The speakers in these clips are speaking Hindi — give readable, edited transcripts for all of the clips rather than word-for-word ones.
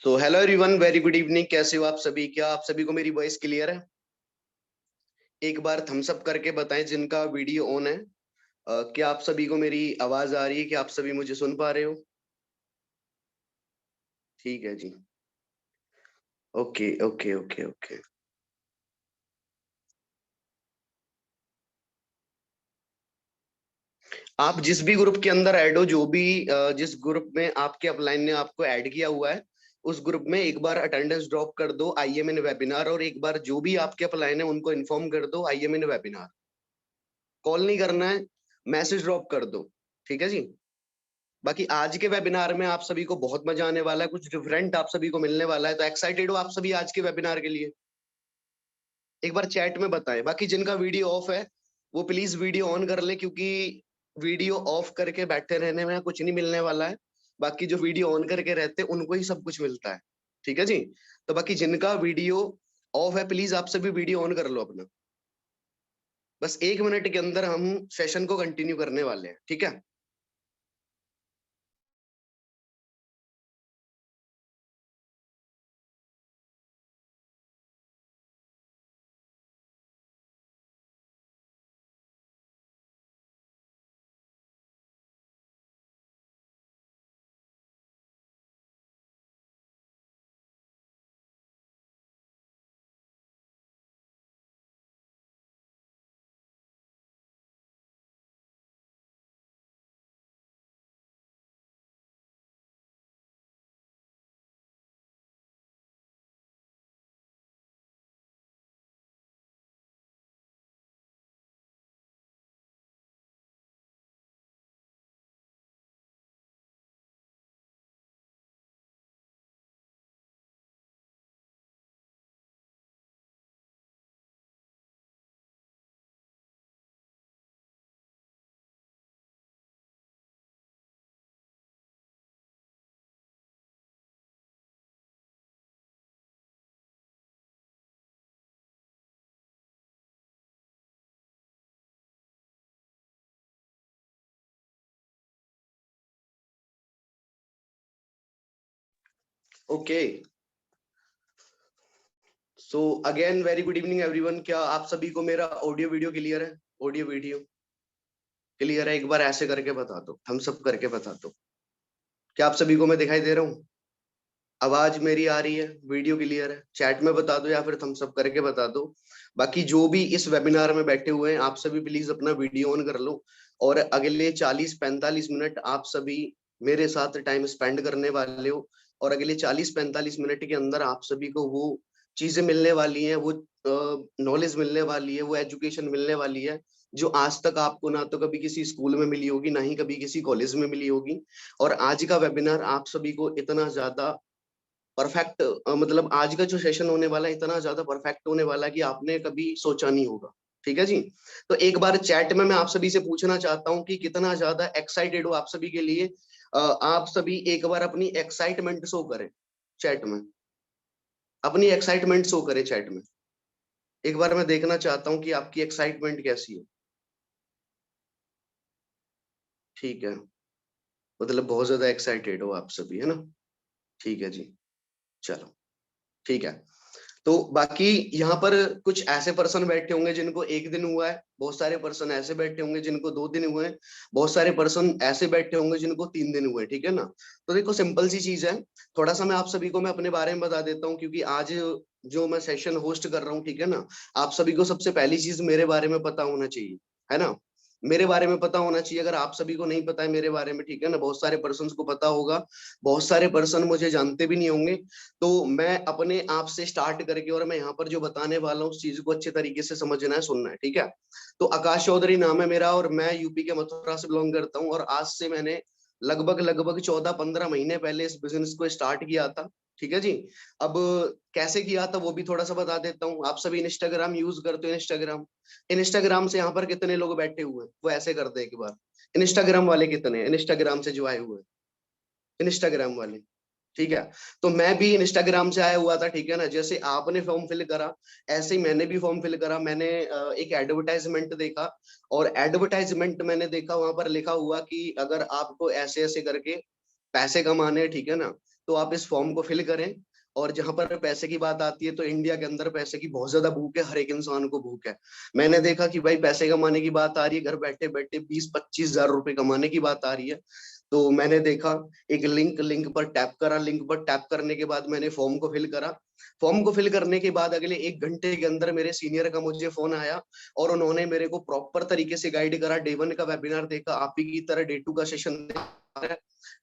So hello everyone, very good evening. कैसे हो आप सभी? क्या आप सभी को मेरी वॉइस क्लियर है? एक बार थम्स अप करके बताएं जिनका वीडियो ऑन है। क्या आप सभी को मेरी आवाज आ रही है? क्या आप सभी मुझे सुन पा रहे हो? ठीक है जी। Okay okay okay okay. आप जिस भी ग्रुप के अंदर ऐड हो, जो भी जिस ग्रुप में आपके अपलाइन ने आपको ऐड किया हुआ है, उस ग्रुप में एक बार अटेंडेंस ड्रॉप कर दो, आई एम इन वेबिनार। और एक बार जो भी आपके अपलाइन है उनको इन्फॉर्म कर दो, I am in webinar. Call नहीं करना है, मैसेज ड्रॉप कर दो। ठीक है जी। बाकी आज के वेबिनार में आप सभी को बहुत मजा आने वाला है, कुछ डिफरेंट आप सभी को मिलने वाला है। तो एक्साइटेड हो आप सभी आज के वेबिनार के लिए? एक बार चैट में बताएं। बाकी जिनका वीडियो ऑफ है वो प्लीज वीडियो ऑन कर ले, क्योंकि वीडियो ऑफ करके बैठे रहने में कुछ नहीं मिलने वाला है। बाकी जो वीडियो ऑन करके रहते हैं उनको ही सब कुछ मिलता है। ठीक है जी। तो बाकी जिनका वीडियो ऑफ है, प्लीज आप सभी वीडियो ऑन कर लो अपना। बस 1 मिनट के अंदर हम सेशन को कंटिन्यू करने वाले हैं। ठीक है। Okay. So again very good evening everyone. क्या आप सभी को मेरा ऑडियो वीडियो क्लियर है? ऑडियो वीडियो क्लियर है? एक बार ऐसे करके बता दो, थम्स अप करके बता दो। क्या आप सभी को मैं दिखाई दे रहा हूँ? आवाज मेरी आ रही है? वीडियो क्लियर है? चैट में बता दो या फिर थम्स अप करके बता दो। बाकी जो भी इस वेबिनार में बैठे हुए हैं, आप सभी प्लीज अपना वीडियो ऑन कर लो। और अगले 40-45 मिनट आप सभी मेरे साथ टाइम स्पेंड करने वाले हो। और अगले 40-45 मिनट के अंदर आप सभी को वो चीजें मिलने वाली हैं, वो नॉलेज मिलने वाली है, वो एजुकेशन मिलने वाली है जो आज तक आपको ना तो कभी किसी स्कूल में मिली होगी, ना ही कभी किसी कॉलेज में मिली होगी। और आज का वेबिनार आप सभी को इतना ज्यादा परफेक्ट, मतलब आज का जो सेशन होने वाला है इतना ज्यादा परफेक्ट होने वाला है कि आपने कभी सोचा नहीं होगा। ठीक है जी। तो एक बार चैट में मैं आप सभी से पूछना चाहता हूँ कि कितना ज्यादा एक्साइटेड हो आप सभी के लिए। आप सभी एक बार अपनी एक्साइटमेंट शो करें चैट में। अपनी एक्साइटमेंट शो करें चैट में। एक बार मैं देखना चाहता हूँ कि आपकी एक्साइटमेंट कैसी है। ठीक है। मतलब बहुत ज्यादा एक्साइटेड हो आप सभी, है ना? ठीक है जी। चलो, ठीक है। तो बाकी यहाँ पर कुछ ऐसे पर्सन बैठे होंगे जिनको 1 दिन हुआ है, बहुत सारे पर्सन ऐसे बैठे होंगे जिनको 2 दिन हुए हैं, बहुत सारे पर्सन ऐसे बैठे होंगे जिनको 3 दिन हुए। ठीक है ना? तो देखो सिंपल सी चीज है। थोड़ा सा मैं आप सभी को मैं अपने बारे में बता देता हूँ, क्योंकि आज जो मैं सेशन होस्ट कर रहा हूँ, ठीक है ना, आप सभी को सबसे पहली चीज मेरे बारे में पता होना चाहिए, है ना? मेरे बारे में पता होना चाहिए। अगर आप सभी को नहीं पता है मेरे बारे में, ठीक है ना, बहुत सारे पर्सन को पता होगा, बहुत सारे पर्सन मुझे जानते भी नहीं होंगे। तो मैं अपने आप से स्टार्ट करके और मैं यहाँ पर जो बताने वाला हूँ उस चीज को अच्छे तरीके से समझना है, सुनना है। ठीक है? तो आकाश चौधरी नाम है मेरा और मैं यूपी के मथुरा से बिलोंग करता हूँ। और आज से मैंने लगभग लगभग 14-15 महीने पहले इस बिजनेस को स्टार्ट किया था। ठीक है जी। अब कैसे किया था वो भी थोड़ा सा बता देता हूँ। आप सभी इंस्टाग्राम यूज करते हो? इंस्टाग्राम, इंस्टाग्राम से यहाँ पर कितने लोग बैठे हुए हैं वो ऐसे कर दे एक बार। इंस्टाग्राम वाले कितने इंस्टाग्राम से जो आए हुए हैं? इंस्टाग्राम वाले। ठीक है। तो मैं भी इंस्टाग्राम से आया हुआ था। ठीक है ना? जैसे आपने फॉर्म फिल करा, ऐसे ही मैंने भी फॉर्म फिल करा। मैंने एक एडवर्टाइजमेंट देखा, और एडवर्टाइजमेंट मैंने देखा, वहां पर लिखा हुआ कि अगर आपको ऐसे ऐसे करके पैसे कमाने हैं, ठीक है ना, तो आप इस फॉर्म को फिल करें। और जहां पर पैसे की बात आती है तो इंडिया के अंदर पैसे की बहुत ज्यादा भूख है, हर एक इंसान को भूख है। मैंने देखा कि भाई पैसे कमाने की बात आ रही है, घर बैठे बैठे 20-25 हजार रुपए कमाने की बात आ रही है। तो मैंने देखा एक लिंक पर टैप करा, लिंक पर टैप करने के बाद मैंने फॉर्म को फिल करा। फॉर्म को फिल करने के बाद अगले 1 घंटे के अंदर मेरे सीनियर का मुझे फोन आया और उन्होंने मेरे को प्रॉपर तरीके से गाइड करा। डे 1 का वेबिनार देखा आप ही की तरह, डे 2 का सेशन देखा,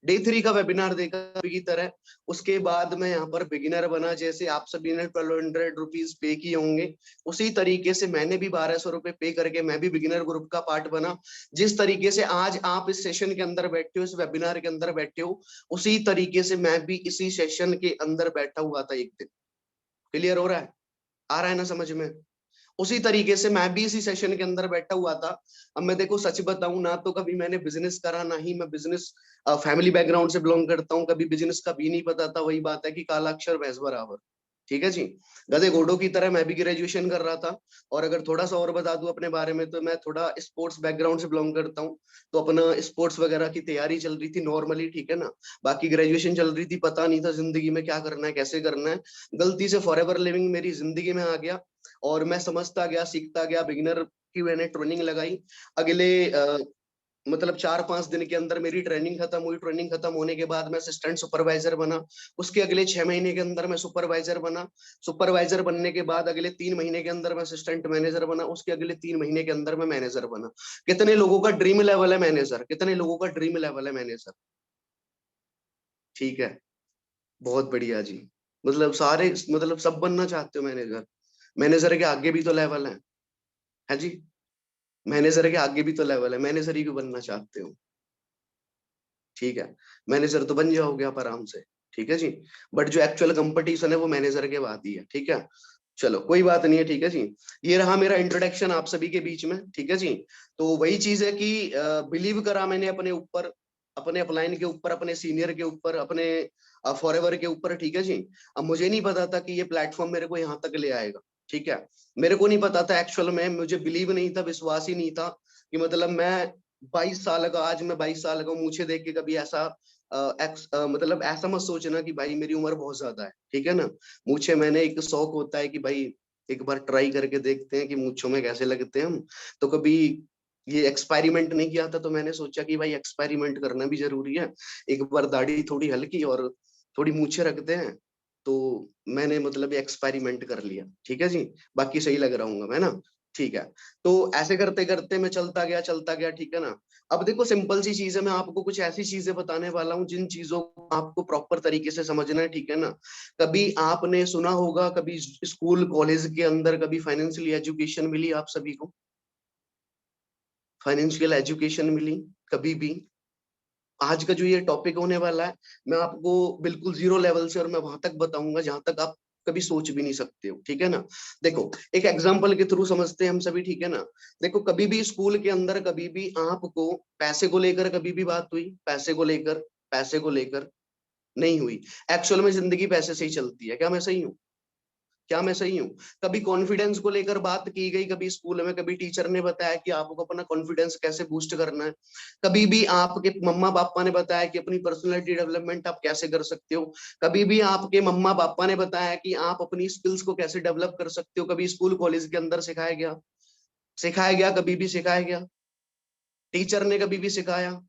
डे 3 का वेबिनार देखा आप ही की तरह। उसके बाद मैं यहाँ पर बिगिनर बना। जैसे आप सभी ने 1200 रुपीज पे किए होंगे, उसी तरीके से मैंने भी 1200 रुपए पे करके मैं भी बिगिनर ग्रुप का पार्ट बना। जिस तरीके से आज आप इस सेशन के अंदर बैठे हो, इस वेबिनार के अंदर बैठे हो, उसी तरीके से मैं भी इसी सेशन के अंदर बैठा हुआ था एक दिन। क्लियर हो रहा है? आ रहा है ना समझ में? उसी तरीके से मैं भी इसी सेशन के अंदर बैठा हुआ था। अब मैं देखो सच बताऊं ना, तो कभी मैंने बिजनेस करा ना ही मैं बिजनेस फैमिली बैकग्राउंड से बिलोंग करता हूं, कभी बिजनेस का भी नहीं पता था। वही बात है कि काला अक्षर भैंस बराबर। ठीक है जी। गधे घोड़ों की तरह मैं भी ग्रेजुएशन कर रहा था। और अगर थोड़ा सा और बता दूं अपने बारे में, तो मैं थोड़ा स्पोर्ट्स बैकग्राउंड से बिलोंग करता हूं। तो अपना स्पोर्ट्स वगैरह की तैयारी चल रही थी नॉर्मली, ठीक है ना। बाकी ग्रेजुएशन चल रही थी, पता नहीं था जिंदगी में क्या करना है, कैसे करना है। गलती से फॉरएवर लिविंग मेरी जिंदगी में आ गया और मैं समझता गया, सीखता गया। बिगिनर की मैंने ट्रेनिंग लगाई। अगले मतलब 4-5 दिन के अंदर मेरी ट्रेनिंग खत्म हुई। ट्रेनिंग खत्म होने के बाद मैं असिस्टेंट सुपरवाइजर बना। उसके अगले 6 महीने के अंदर मैं सुपरवाइजर बना। सुपरवाइजर बनने के बाद अगले 3 महीने के अंदर मैं असिस्टेंट मैनेजर बना। उसके अगले 3 महीने के अंदर मैं मैनेजर बना। कितने लोगों का ड्रीम लेवल है मैनेजर? कितने लोगों का ड्रीम लेवल है मैनेजर? ठीक है, बहुत बढ़िया जी। मतलब सारे, मतलब सब बनना चाहते हो मैनेजर? मैनेजर के आगे भी तो लेवल है जी। मैनेजर के आगे भी तो लेवल है, मैनेजर ही क्यों बनना चाहते हो? ठीक है, मैनेजर तो बन जाओगे आप आराम से। ठीक है जी। बट जो एक्चुअल कंपटीशन है वो मैनेजर के बाद ही है। ठीक है, चलो कोई बात नहीं है। ठीक है जी। ये रहा मेरा इंट्रोडक्शन आप सभी के बीच में। ठीक है जी। तो वही चीज है कि बिलीव करा मैंने अपने ऊपर, अपने अपलाइन के ऊपर, अपने सीनियर के ऊपर, अपने फॉरएवर के ऊपर। ठीक है जी। अब मुझे नहीं पता था कि ये प्लेटफॉर्म मेरे को यहाँ तक ले आएगा। ठीक है, मेरे को नहीं पता था एक्चुअल में, मुझे बिलीव नहीं था, विश्वास ही नहीं था कि मतलब मैं 22 साल का, आज मैं 22 साल का हूँ, मुझे देख के कभी ऐसा मतलब ऐसा मत सोचना कि भाई मेरी उम्र बहुत ज्यादा है। ठीक है ना। मुझे, मैंने एक शौक होता है कि भाई एक बार ट्राई करके देखते हैं कि मूंछों में कैसे लगते हैं हम। तो कभी ये एक्सपेरिमेंट नहीं किया था, तो मैंने सोचा कि भाई एक्सपेरिमेंट करना भी जरूरी है। एक बार दाढ़ी थोड़ी हल्की और थोड़ी मूछें रखते हैं। तो मैंने मतलब एक्सपेरिमेंट कर लिया। ठीक है जी। बाकी सही लग रहा हूँ मैं ना। ठीक है। तो ऐसे करते करते मैं चलता गया, चलता गया। ठीक है ना। अब देखो सिंपल सी चीज है, मैं आपको कुछ ऐसी चीजें बताने वाला हूँ जिन चीजों को आपको प्रॉपर तरीके से समझना है। ठीक है ना। कभी आपने सुना होगा, कभी स्कूल कॉलेज के अंदर कभी फाइनेंशियल एजुकेशन मिली आप सभी को? फाइनेंशियल एजुकेशन मिली कभी भी? आज का जो ये टॉपिक होने वाला है, मैं आपको बिल्कुल जीरो लेवल से और मैं वहां तक बताऊंगा जहां तक आप कभी सोच भी नहीं सकते हो। ठीक है ना। देखो एक एग्जांपल के थ्रू समझते हैं हम सभी। ठीक है ना। देखो कभी भी स्कूल के अंदर कभी भी आपको पैसे को लेकर कभी भी बात हुई? पैसे को लेकर, पैसे को लेकर नहीं हुई। एक्चुअल में जिंदगी पैसे से ही चलती है। क्या मैं सही हूँ? क्या मैं सही हूँ? कभी कॉन्फिडेंस को लेकर बात की गई कभी स्कूल में? कभी टीचर ने बताया कि आपको अपना कॉन्फिडेंस कैसे बूस्ट करना है? कभी भी आपके मम्मा पापा ने बताया कि अपनी पर्सनालिटी डेवलपमेंट आप कैसे कर सकते हो? कभी भी आपके मम्मा पापा ने बताया कि आप अपनी स्किल्स को कैसे डेवलप कर सकते हो? कभी स्कूल कॉलेज के अंदर सिखाया गया? सिखाया गया? कभी भी सिखाया गया? टीचर ने कभी भी सिखाया?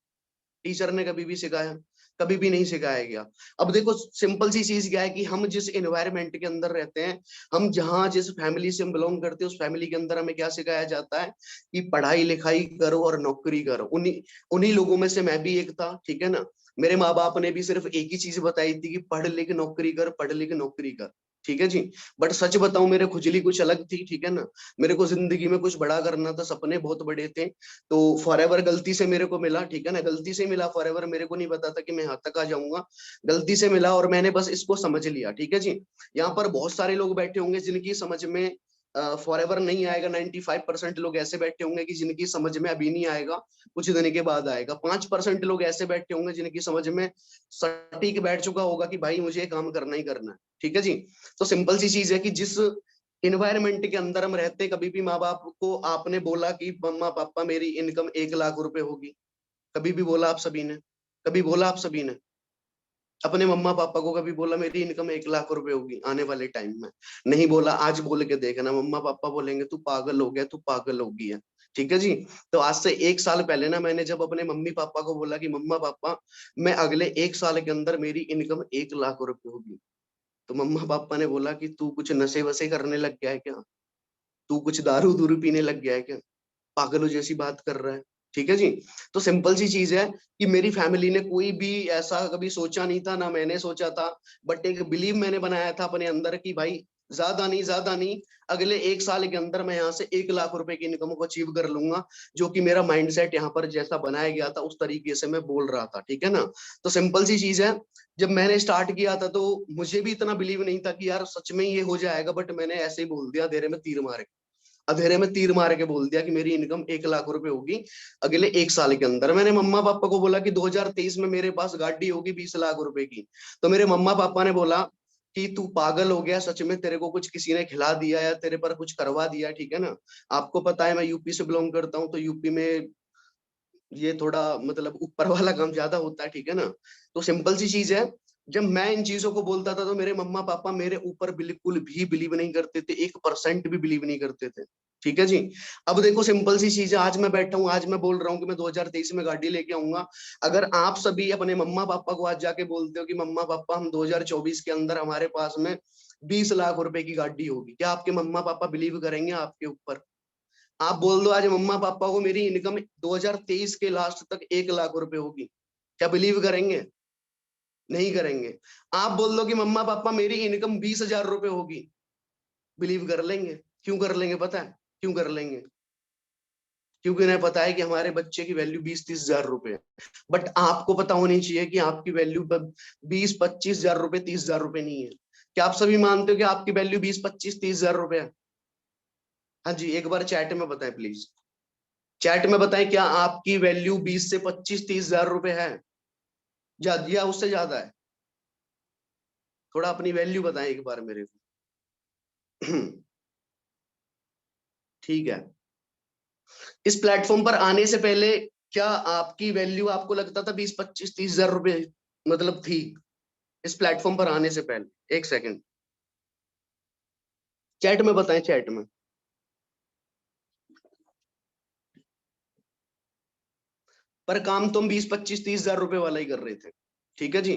टीचर ने कभी भी सिखाया? कभी भी नहीं सिखाया गया। अब देखो सिंपल सी चीज क्या है कि हम जिस एनवायरनमेंट के अंदर रहते हैं, हम जहां जिस फैमिली से हम बिलोंग करते हैं, उस फैमिली के अंदर हमें क्या सिखाया जाता है कि पढ़ाई लिखाई करो और नौकरी करो। उन्हीं उन्हीं लोगों में से मैं भी एक था। ठीक है ना। मेरे माँ बाप ने भी सिर्फ एक ही चीज बताई थी कि पढ़ लिख नौकरी कर, पढ़ लिख नौकरी कर। ठीक है जी। बट सच बताऊं, मेरे खुजली कुछ अलग थी। ठीक है ना। मेरे को जिंदगी में कुछ बड़ा करना था, सपने बहुत बड़े थे। तो फॉरएवर गलती से मेरे को मिला। ठीक है ना। गलती से मिला फॉरएवर, मेरे को नहीं पता था कि मैं यहाँ तक आ जाऊंगा। गलती से मिला और मैंने बस इसको समझ लिया। ठीक है जी। यहाँ पर बहुत सारे लोग बैठे होंगे जिनकी समझ में फॉरएवर नहीं आएगा। 95% लोग ऐसे बैठे होंगे कि जिनकी समझ में अभी नहीं आएगा, कुछ दिन के बाद आएगा। 5% लोग ऐसे बैठे होंगे जिनकी समझ में सटीक बैठ चुका होगा कि भाई मुझे ये काम करना ही करना है। ठीक है जी। तो सिंपल सी चीज है कि जिस इन्वायरमेंट के अंदर हम रहते हैं, कभी भी माँ बाप को आपने बोला कि मम्मा पापा मेरी इनकम 1 लाख रुपए होगी? कभी भी बोला आप सभी ने? कभी बोला आप सभी ने? अपने मम्मा पापा को कभी बोला मेरी इनकम 1 लाख रुपए होगी आने वाले टाइम में? नहीं बोला। आज बोल के देखना, मम्मा पापा बोलेंगे तू पागल हो गया, तू पागल हो गई है। ठीक है जी। तो आज से 1 साल पहले ना, मैंने जब अपने मम्मी पापा को बोला कि मम्मा पापा मैं अगले 1 साल के अंदर मेरी इनकम 1 लाख रुपए होगी, तो मम्मा पापा ने बोला कि तू कुछ नशे वसे करने लग गया है क्या? तू कुछ दारू दूरू पीने लग गया है क्या? पागलों जैसी बात कर रहा है। ठीक है जी। तो सिंपल सी चीज है कि मेरी फैमिली ने कोई भी ऐसा कभी सोचा नहीं था, ना मैंने सोचा था। बट एक बिलीव मैंने बनाया था अपने अंदर कि भाई ज्यादा नहीं, अगले 1 साल के अंदर मैं यहाँ से 1 लाख रुपए की इनकम को अचीव कर लूंगा। जो कि मेरा माइंडसेट यहाँ पर जैसा बनाया गया था उस तरीके से मैं बोल रहा था। ठीक है ना। तो सिंपल सी चीज है, जब मैंने स्टार्ट किया था तो मुझे भी इतना बिलीव नहीं था कि यार सच में ये हो जाएगा। बट मैंने ऐसे ही बोल दिया, अंधेरे में तीर मार के बोल दिया कि मेरी इनकम 1 लाख रुपए होगी अगले 1 साल के अंदर। मैंने मम्मा पापा को बोला कि 2023 में मेरे पास गाड़ी होगी 20 लाख रुपए की। तो मेरे मम्मा पापा ने बोला कि तू पागल हो गया सच में, तेरे को कुछ किसी ने खिला दिया या तेरे पर कुछ करवा दिया। ठीक है ना। आपको पता है मैं यूपी से बिलोंग करता हूँ, तो यूपी में ये थोड़ा मतलब ऊपर वाला काम ज्यादा होता है। ठीक है ना। तो सिंपल सी चीज है, जब मैं इन चीजों को बोलता था तो मेरे मम्मा पापा मेरे ऊपर बिल्कुल भी बिलीव नहीं करते थे, 1% भी बिलीव नहीं करते थे। ठीक है जी। अब देखो सिंपल सी चीज है, आज मैं बैठा हूँ, आज मैं बोल रहा हूँ कि मैं 2023 में गाड़ी लेके आऊंगा। अगर आप सभी अपने मम्मा पापा को आज जाके बोलते हो कि मम्मा पापा हम 2024 के अंदर हमारे पास में 20 लाख रुपए की गाड़ी होगी, क्या आपके मम्मा पापा बिलीव करेंगे आपके ऊपर? आप बोल दो आज मम्मा पापा को मेरी इनकम 2023 के लास्ट तक 1 लाख रुपए होगी, क्या बिलीव करेंगे? नहीं करेंगे। आप बोल दो कि मम्मा पापा मेरी इनकम 20 हजार रुपए होगी, बिलीव कर लेंगे। क्यों कर लेंगे पता है? क्यों कर लेंगे? क्योंकि उन्हें पता है कि हमारे बच्चे की वैल्यू 20-30 हजार रुपए है। बट आपको पता होनी चाहिए कि आपकी वैल्यू 20-25 हजार रुपए, 30 हजार रुपए नहीं है। क्या आप सभी मानते हो कि आपकी वैल्यू 20-25-30 हजार रुपए है? हाँ जी, एक बार चैट में बताएं प्लीज। चैट में बताएं, क्या आपकी वैल्यू 20 से 25-30 हजार रुपए है? या उससे ज्यादा है? थोड़ा अपनी वैल्यू बताएं एक बार मेरे को। ठीक है। इस प्लेटफॉर्म पर आने से पहले क्या आपकी वैल्यू आपको लगता था 20-25-30 हजार रुपए मतलब थी? इस प्लेटफॉर्म पर आने से पहले, एक सेकंड चैट में बताएं, चैट में। पर काम तो हम 20-25-30 हजार रुपए वाला ही कर रहे थे। ठीक है जी।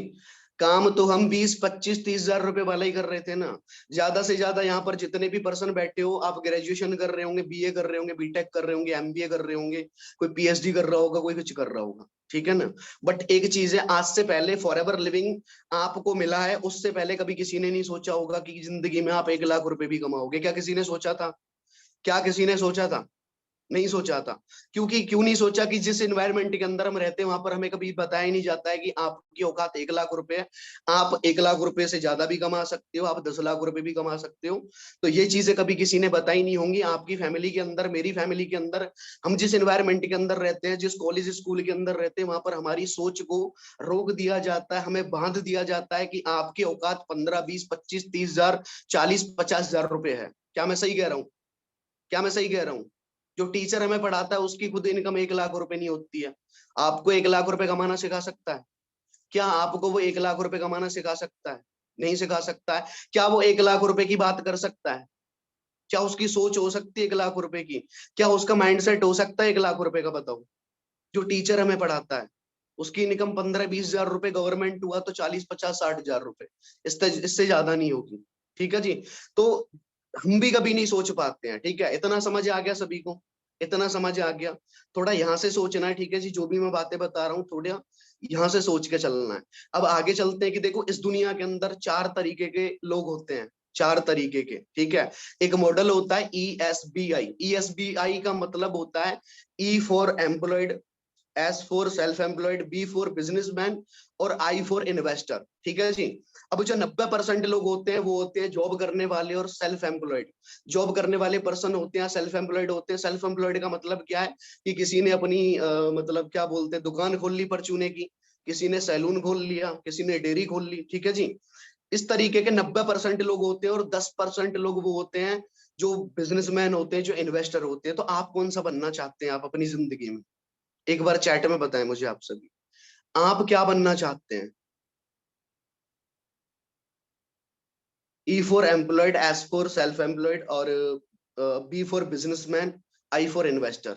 काम तो हम 20-25-30 हजार रुपए वाला ही कर रहे थे ना। ज्यादा से ज्यादा यहाँ पर जितने भी पर्सन बैठे हो, आप ग्रेजुएशन कर रहे होंगे, बीए कर रहे होंगे, बीटेक कर रहे होंगे, एमबीए कर रहे होंगे, कोई पीएचडी कर रहा होगा, कोई कुछ कर रहा होगा। ठीक है ना। बट एक चीज है, आज से पहले फॉर एवर लिविंग आपको मिला है, उससे पहले कभी किसी ने नहीं सोचा होगा कि जिंदगी में आप 1 लाख रुपए भी कमाओगे। क्या किसी ने सोचा था? क्या किसी ने सोचा था? नहीं सोचा था। क्योंकि क्यों नहीं सोचा कि जिस एनवायरनमेंट के अंदर हम रहते हैं वहां पर हमें कभी बताया ही नहीं जाता है कि आपकी औकात 1 लाख रुपए है। आप 1 लाख रुपए से ज्यादा भी कमा सकते हो, आप 10 लाख रुपए भी कमा सकते हो। तो ये चीजें कभी किसी ने बताई नहीं होंगी आपकी फैमिली के अंदर, मेरी फैमिली के अंदर। हम जिस एनवायरनमेंट के अंदर रहते हैं, जिस कॉलेज स्कूल के अंदर रहते हैं, वहां पर हमारी सोच को रोक दिया जाता है, हमें बांध दिया जाता है कि आपकी औकात 15-20-25-30 हजार, 40-50 हजार रुपए है। क्या मैं सही कह रहा हूँ? क्या मैं सही कह रहा हूँ? जो टीचर हमें पढ़ाता है उसकी खुद इनकम 1 लाख रुपए नहीं होती है। आपको 1 लाख रुपए कमाना सिखा सकता है? क्या आपको वो 1 लाख रुपए कमाना सिखा सकता है? नहीं सिखा सकता है। क्या वो 1 लाख रुपए की बात कर सकता है? क्या उसकी सोच हो सकती है 1 लाख रुपए की? क्या उसका माइंडसेट हो सकता है 1 लाख रुपए का? बताओ। जो टीचर हमें पढ़ाता है उसकी इनकम 15-20 हजार रुपए, गवर्नमेंट हुआ तो 40-50-60 हजार रुपए, इससे ज्यादा नहीं होगी। ठीक है जी। तो हम भी कभी नहीं सोच पाते हैं। ठीक है, इतना समझ आ गया सभी को? इतना समझ आ गया? थोड़ा यहाँ से सोचना है। ठीक है जी, जो भी मैं बातें बता रहा हूँ थोड़ा यहाँ से सोच के चलना है। अब आगे चलते हैं कि देखो इस दुनिया के अंदर 4 तरीके के लोग होते हैं, 4 तरीके के। ठीक है। एक मॉडल होता है ESBI। ESBI का मतलब होता है E for employed, S for self employed, B for businessman और आई फॉर इन्वेस्टर। ठीक है जी। अब जो 90% लोग होते हैं वो होते हैं जॉब करने वाले और सेल्फ एम्प्लॉयड। जॉब करने वाले पर्सन होते हैं, सेल्फ एम्प्लॉयड होते हैं। सेल्फ एम्प्लॉयड का मतलब क्या है कि किसी ने अपनी मतलब क्या बोलते हैं, दुकान खोल ली परचूने की, किसी ने सैलून खोल लिया, किसी ने डेयरी खोल ली। ठीक है जी। इस तरीके के 90% लोग होते हैं और 10% लोग वो होते हैं जो बिजनेसमैन होते हैं, जो इन्वेस्टर होते हैं। तो आप कौन सा बनना चाहते हैं आप अपनी जिंदगी में? एक बार चैट में बताएं मुझे आप सभी, आप क्या बनना चाहते हैं? E for employed, S for self employed, और B for businessman, I for investor।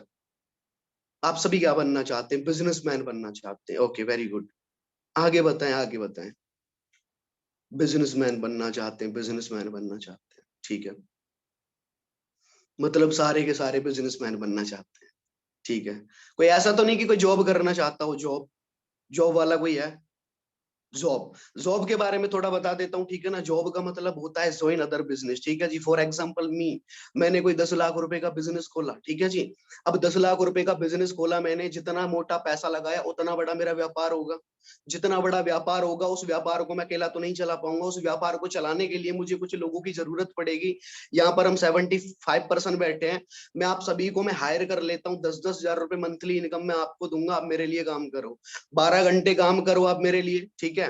आप सभी क्या बनना चाहते हैं? बिजनेसमैन बनना चाहते हैं। Okay, very good. आगे बताएं, आगे बताएं। बिजनेसमैन बनना चाहते हैं, बिजनेसमैन बनना चाहते हैं, ठीक है। मतलब सारे के सारे बिजनेसमैन बनना चाहते हैं, ठीक है। कोई ऐसा तो नहीं कि कोई जॉब करना चाहता हो? जॉब, जॉब वाला कोई है? जॉब, जॉब के बारे में थोड़ा बता देता हूँ, ठीक है ना। जॉब का मतलब होता है ज्वाइन अदर बिजनेस, ठीक है जी। फॉर एग्जांपल मी, मैंने कोई 10 लाख रुपए का बिजनेस खोला, ठीक है जी। अब 10 लाख रुपए का बिजनेस खोला मैंने, जितना मोटा पैसा लगाया उतना बड़ा मेरा व्यापार होगा। जितना बड़ा व्यापार होगा, उस व्यापार को मैं अकेला तो नहीं चला पाऊंगा। उस व्यापार को चलाने के लिए मुझे कुछ लोगों की जरूरत पड़ेगी। यहाँ पर हम 75% बैठे हैं। मैं आप सभी को मैं हायर कर लेता हूँ, 10-10 हजार रुपए मंथली इनकम मैं आपको दूंगा, आप मेरे लिए काम करो। 12 घंटे काम करो आप मेरे लिए, ठीक है।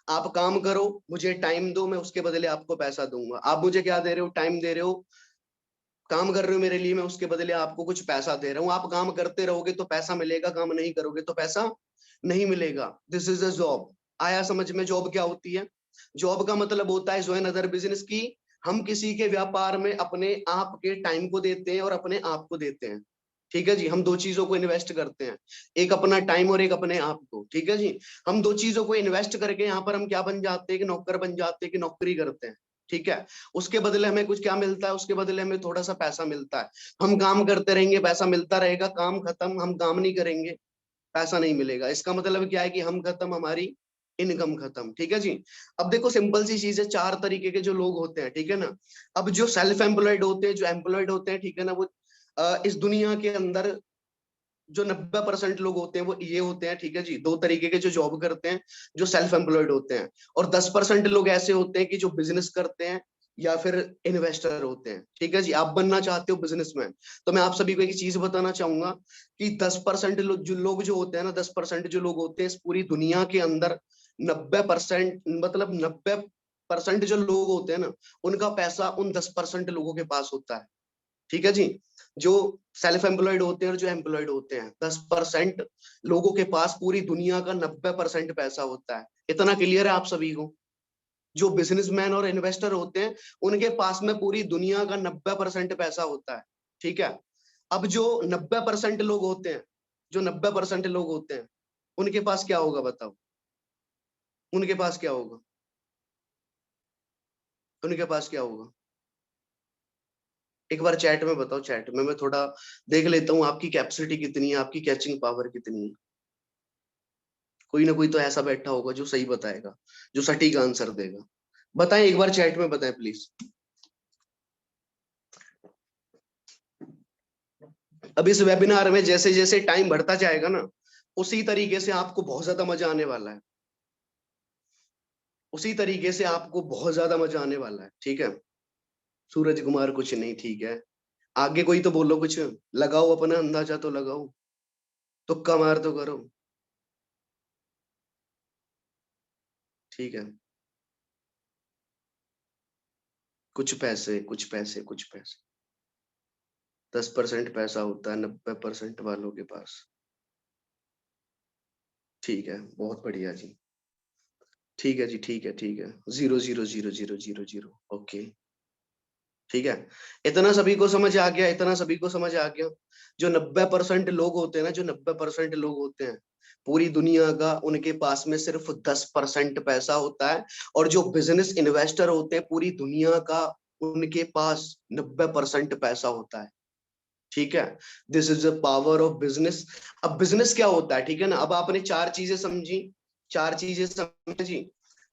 आप काम करो, मुझे टाइम दो, मैं उसके बदले आपको पैसा दूंगा। आप मुझे क्या दे रहे हो? टाइम दे रहे हो, काम कर रहे हो मेरे लिए, मैं उसके बदले आपको कुछ पैसा दे रहा हूँ। आप काम करते रहोगे तो पैसा मिलेगा, काम नहीं करोगे तो पैसा नहीं मिलेगा। This is a job. आया समझ में जॉब क्या होती है? जॉब का मतलब होता है ज्वाइन अदर बिजनेस की। हम किसी के व्यापार में अपने आप के टाइम को देते हैं और अपने आप को देते हैं, ठीक है जी। हम दो चीजों को इन्वेस्ट करते हैं, एक अपना टाइम और एक अपने आप को, ठीक है जी। हम दो चीजों को इन्वेस्ट करके यहाँ पर हम क्या बन जाते हैं कि नौकर बन जाते हैं, कि नौकरी करते हैं, ठीक है। उसके बदले हमें कुछ क्या मिलता है? उसके बदले हमें थोड़ा सा पैसा मिलता है। हम काम करते रहेंगे, पैसा मिलता रहेगा। काम खत्म, हम काम नहीं करेंगे, पैसा नहीं मिलेगा। इसका मतलब क्या है कि हम खत्म, हमारी इनकम खत्म, ठीक है जी। अब देखो सिंपल सी चीज है, 4 तरीके के जो लोग होते हैं, ठीक है ना। अब जो सेल्फ एम्प्लॉयड होते हैं, जो एम्प्लॉयड होते हैं, ठीक है ना, वो इस दुनिया के अंदर जो 90% लोग होते हैं वो ये होते हैं, ठीक है जी। 2 तरीके के जो जॉब करते हैं, जो सेल्फ एम्प्लॉयड होते हैं। और 10% लोग ऐसे होते हैं कि जो बिजनेस करते हैं या फिर इन्वेस्टर होते हैं, ठीक है जी। आप बनना चाहते हो बिजनेसमैन, तो मैं आप सभी को एक चीज बताना चाहूंगा कि 10% लोग जो होते हैं ना, 10% जो लोग होते हैं इस पूरी दुनिया के अंदर, 90%, मतलब 90% जो लोग होते हैं ना, उनका पैसा उन 10% लोगों के पास होता है, ठीक है जी। जो सेल्फ एम्प्लॉयड होते हैं और जो एम्प्लॉयड होते हैं, 10% लोगों के पास पूरी दुनिया का 90% पैसा होता है। इतना क्लियर है आप सभी को? जो बिजनेसमैन और इन्वेस्टर होते हैं, उनके पास में पूरी दुनिया का 90% पैसा होता है, ठीक है। अब जो 90% लोग होते हैं, जो 90% लोग होते हैं, उनके पास क्या होगा बताओ? उनके पास क्या होगा? उनके पास क्या होगा? एक बार चैट में बताओ, चैट में मैं थोड़ा देख लेता हूँ आपकी कैपेसिटी कितनी है, आपकी कैचिंग पावर कितनी है। कोई ना कोई तो ऐसा बैठा होगा जो सही बताएगा, जो सटीक आंसर देगा। बताएं, एक बार चैट में बताएं प्लीज। अब इस वेबिनार में जैसे जैसे टाइम बढ़ता जाएगा ना, उसी तरीके से आपको बहुत ज्यादा मजा आने वाला है। उसी तरीके से आपको बहुत ज्यादा मजा आने वाला है, ठीक है। सूरज कुमार कुछ नहीं, ठीक है। आगे कोई तो बोलो कुछ, लगाओ अपना अंदाजा तो लगाओ, तुक्का मार तो करो, ठीक है। कुछ पैसे, कुछ पैसे, कुछ पैसे। 10% पैसा होता है 90% वालों के पास, ठीक है। बहुत बढ़िया जी। ठीक है जी, ठीक है, ठीक है। 0,0,0,0,0,0, ओके, ठीक है। इतना सभी को समझ आ गया? इतना सभी को समझ आ गया? जो 90% लोग होते हैं ना, जो 90% लोग होते हैं पूरी दुनिया का, उनके पास में सिर्फ 10% पैसा होता है। और जो बिजनेस इन्वेस्टर होते हैं पूरी दुनिया का, उनके पास 90% पैसा होता है, ठीक है। This is the power of business. अब बिजनेस क्या होता है, ठीक है ना। अब आपने 4 चीजें समझी, 4 चीजें समझी।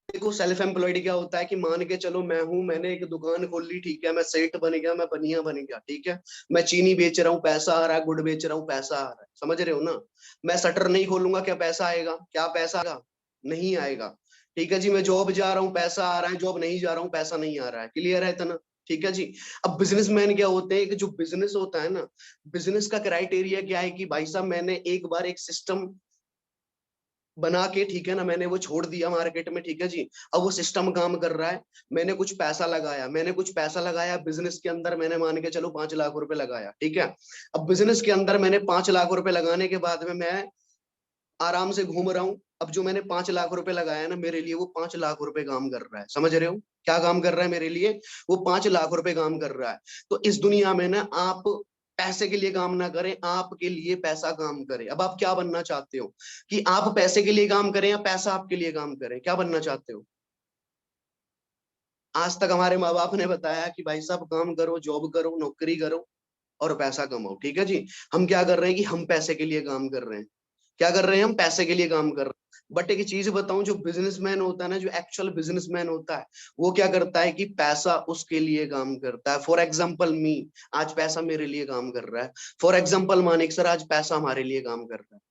देखो सेल्फ एम्प्लॉयड क्या होता है कि मान के चलो मैं हूं, मैंने एक दुकान खोल ली, ठीक है। मैं सेठ बन गया, मैं बनिया बन गया, ठीक है। मैं चीनी बेच रहा हूँ, पैसा आ रहा है। गुड़ बेच रहा हूँ, पैसा आ रहा है। समझ रहे हो ना? मैं शटर नहीं खोलूंगा, क्या पैसा आएगा? क्या पैसा आएगा? नहीं आएगा, ठीक है जी। मैं जॉब जा रहा हूँ, पैसा आ रहा है। जॉब नहीं जा रहा हूँ, पैसा नहीं आ रहा है। क्लियर है इतना? ठीक है जी। अब बिजनेसमैन क्या होते हैं कि जो बिजनेस होता है ना, बिजनेस का क्राइटेरिया क्या है कि भाई साहब मैंने एक बार एक सिस्टम बना के, ठीक है ना, मैंने वो छोड़ दिया मार्केट में, ठीक है जी। अब वो सिस्टम काम कर रहा है। मैंने कुछ पैसा लगाया, मैंने कुछ पैसा लगाया बिजनेस के अंदर, मैंने मान के चलो 5 लाख रुपए लगाया, ठीक है। अब बिजनेस के अंदर मैंने 5 लाख रुपए लगाने के बाद में मैं आराम से घूम रहा हूँ। अब जो मैंने 5 लाख रुपए लगाया ना, मेरे लिए वो 5 लाख रुपए काम कर रहा है। समझ रहे हो क्या काम कर रहा है मेरे लिए? वो 5 लाख रुपए काम कर रहा है। तो इस दुनिया में ना आप पैसे के लिए काम ना करें, आपके लिए पैसा काम करे। अब आप क्या बनना चाहते हो, कि आप पैसे के लिए काम करें या पैसा आपके लिए काम करे? क्या बनना चाहते हो? आज तक हमारे माँ बाप ने बताया कि भाई साहब काम करो, जॉब करो, नौकरी करो और पैसा कमाओ। ठीक है जी। हम क्या कर रहे हैं कि हम पैसे के लिए काम कर रहे हैं। क्या कर रहे हैं? हम पैसे के लिए काम कर रहे हैं। बट एक चीज बताऊं, जो बिजनेसमैन होता है ना, जो एक्चुअल बिजनेसमैन होता है, वो क्या करता है कि पैसा उसके लिए काम करता है। फॉर एग्जाम्पल मी, आज पैसा मेरे लिए काम कर रहा है। फॉर एग्जाम्पल मानिक सर, आज पैसा हमारे लिए काम कर रहा है।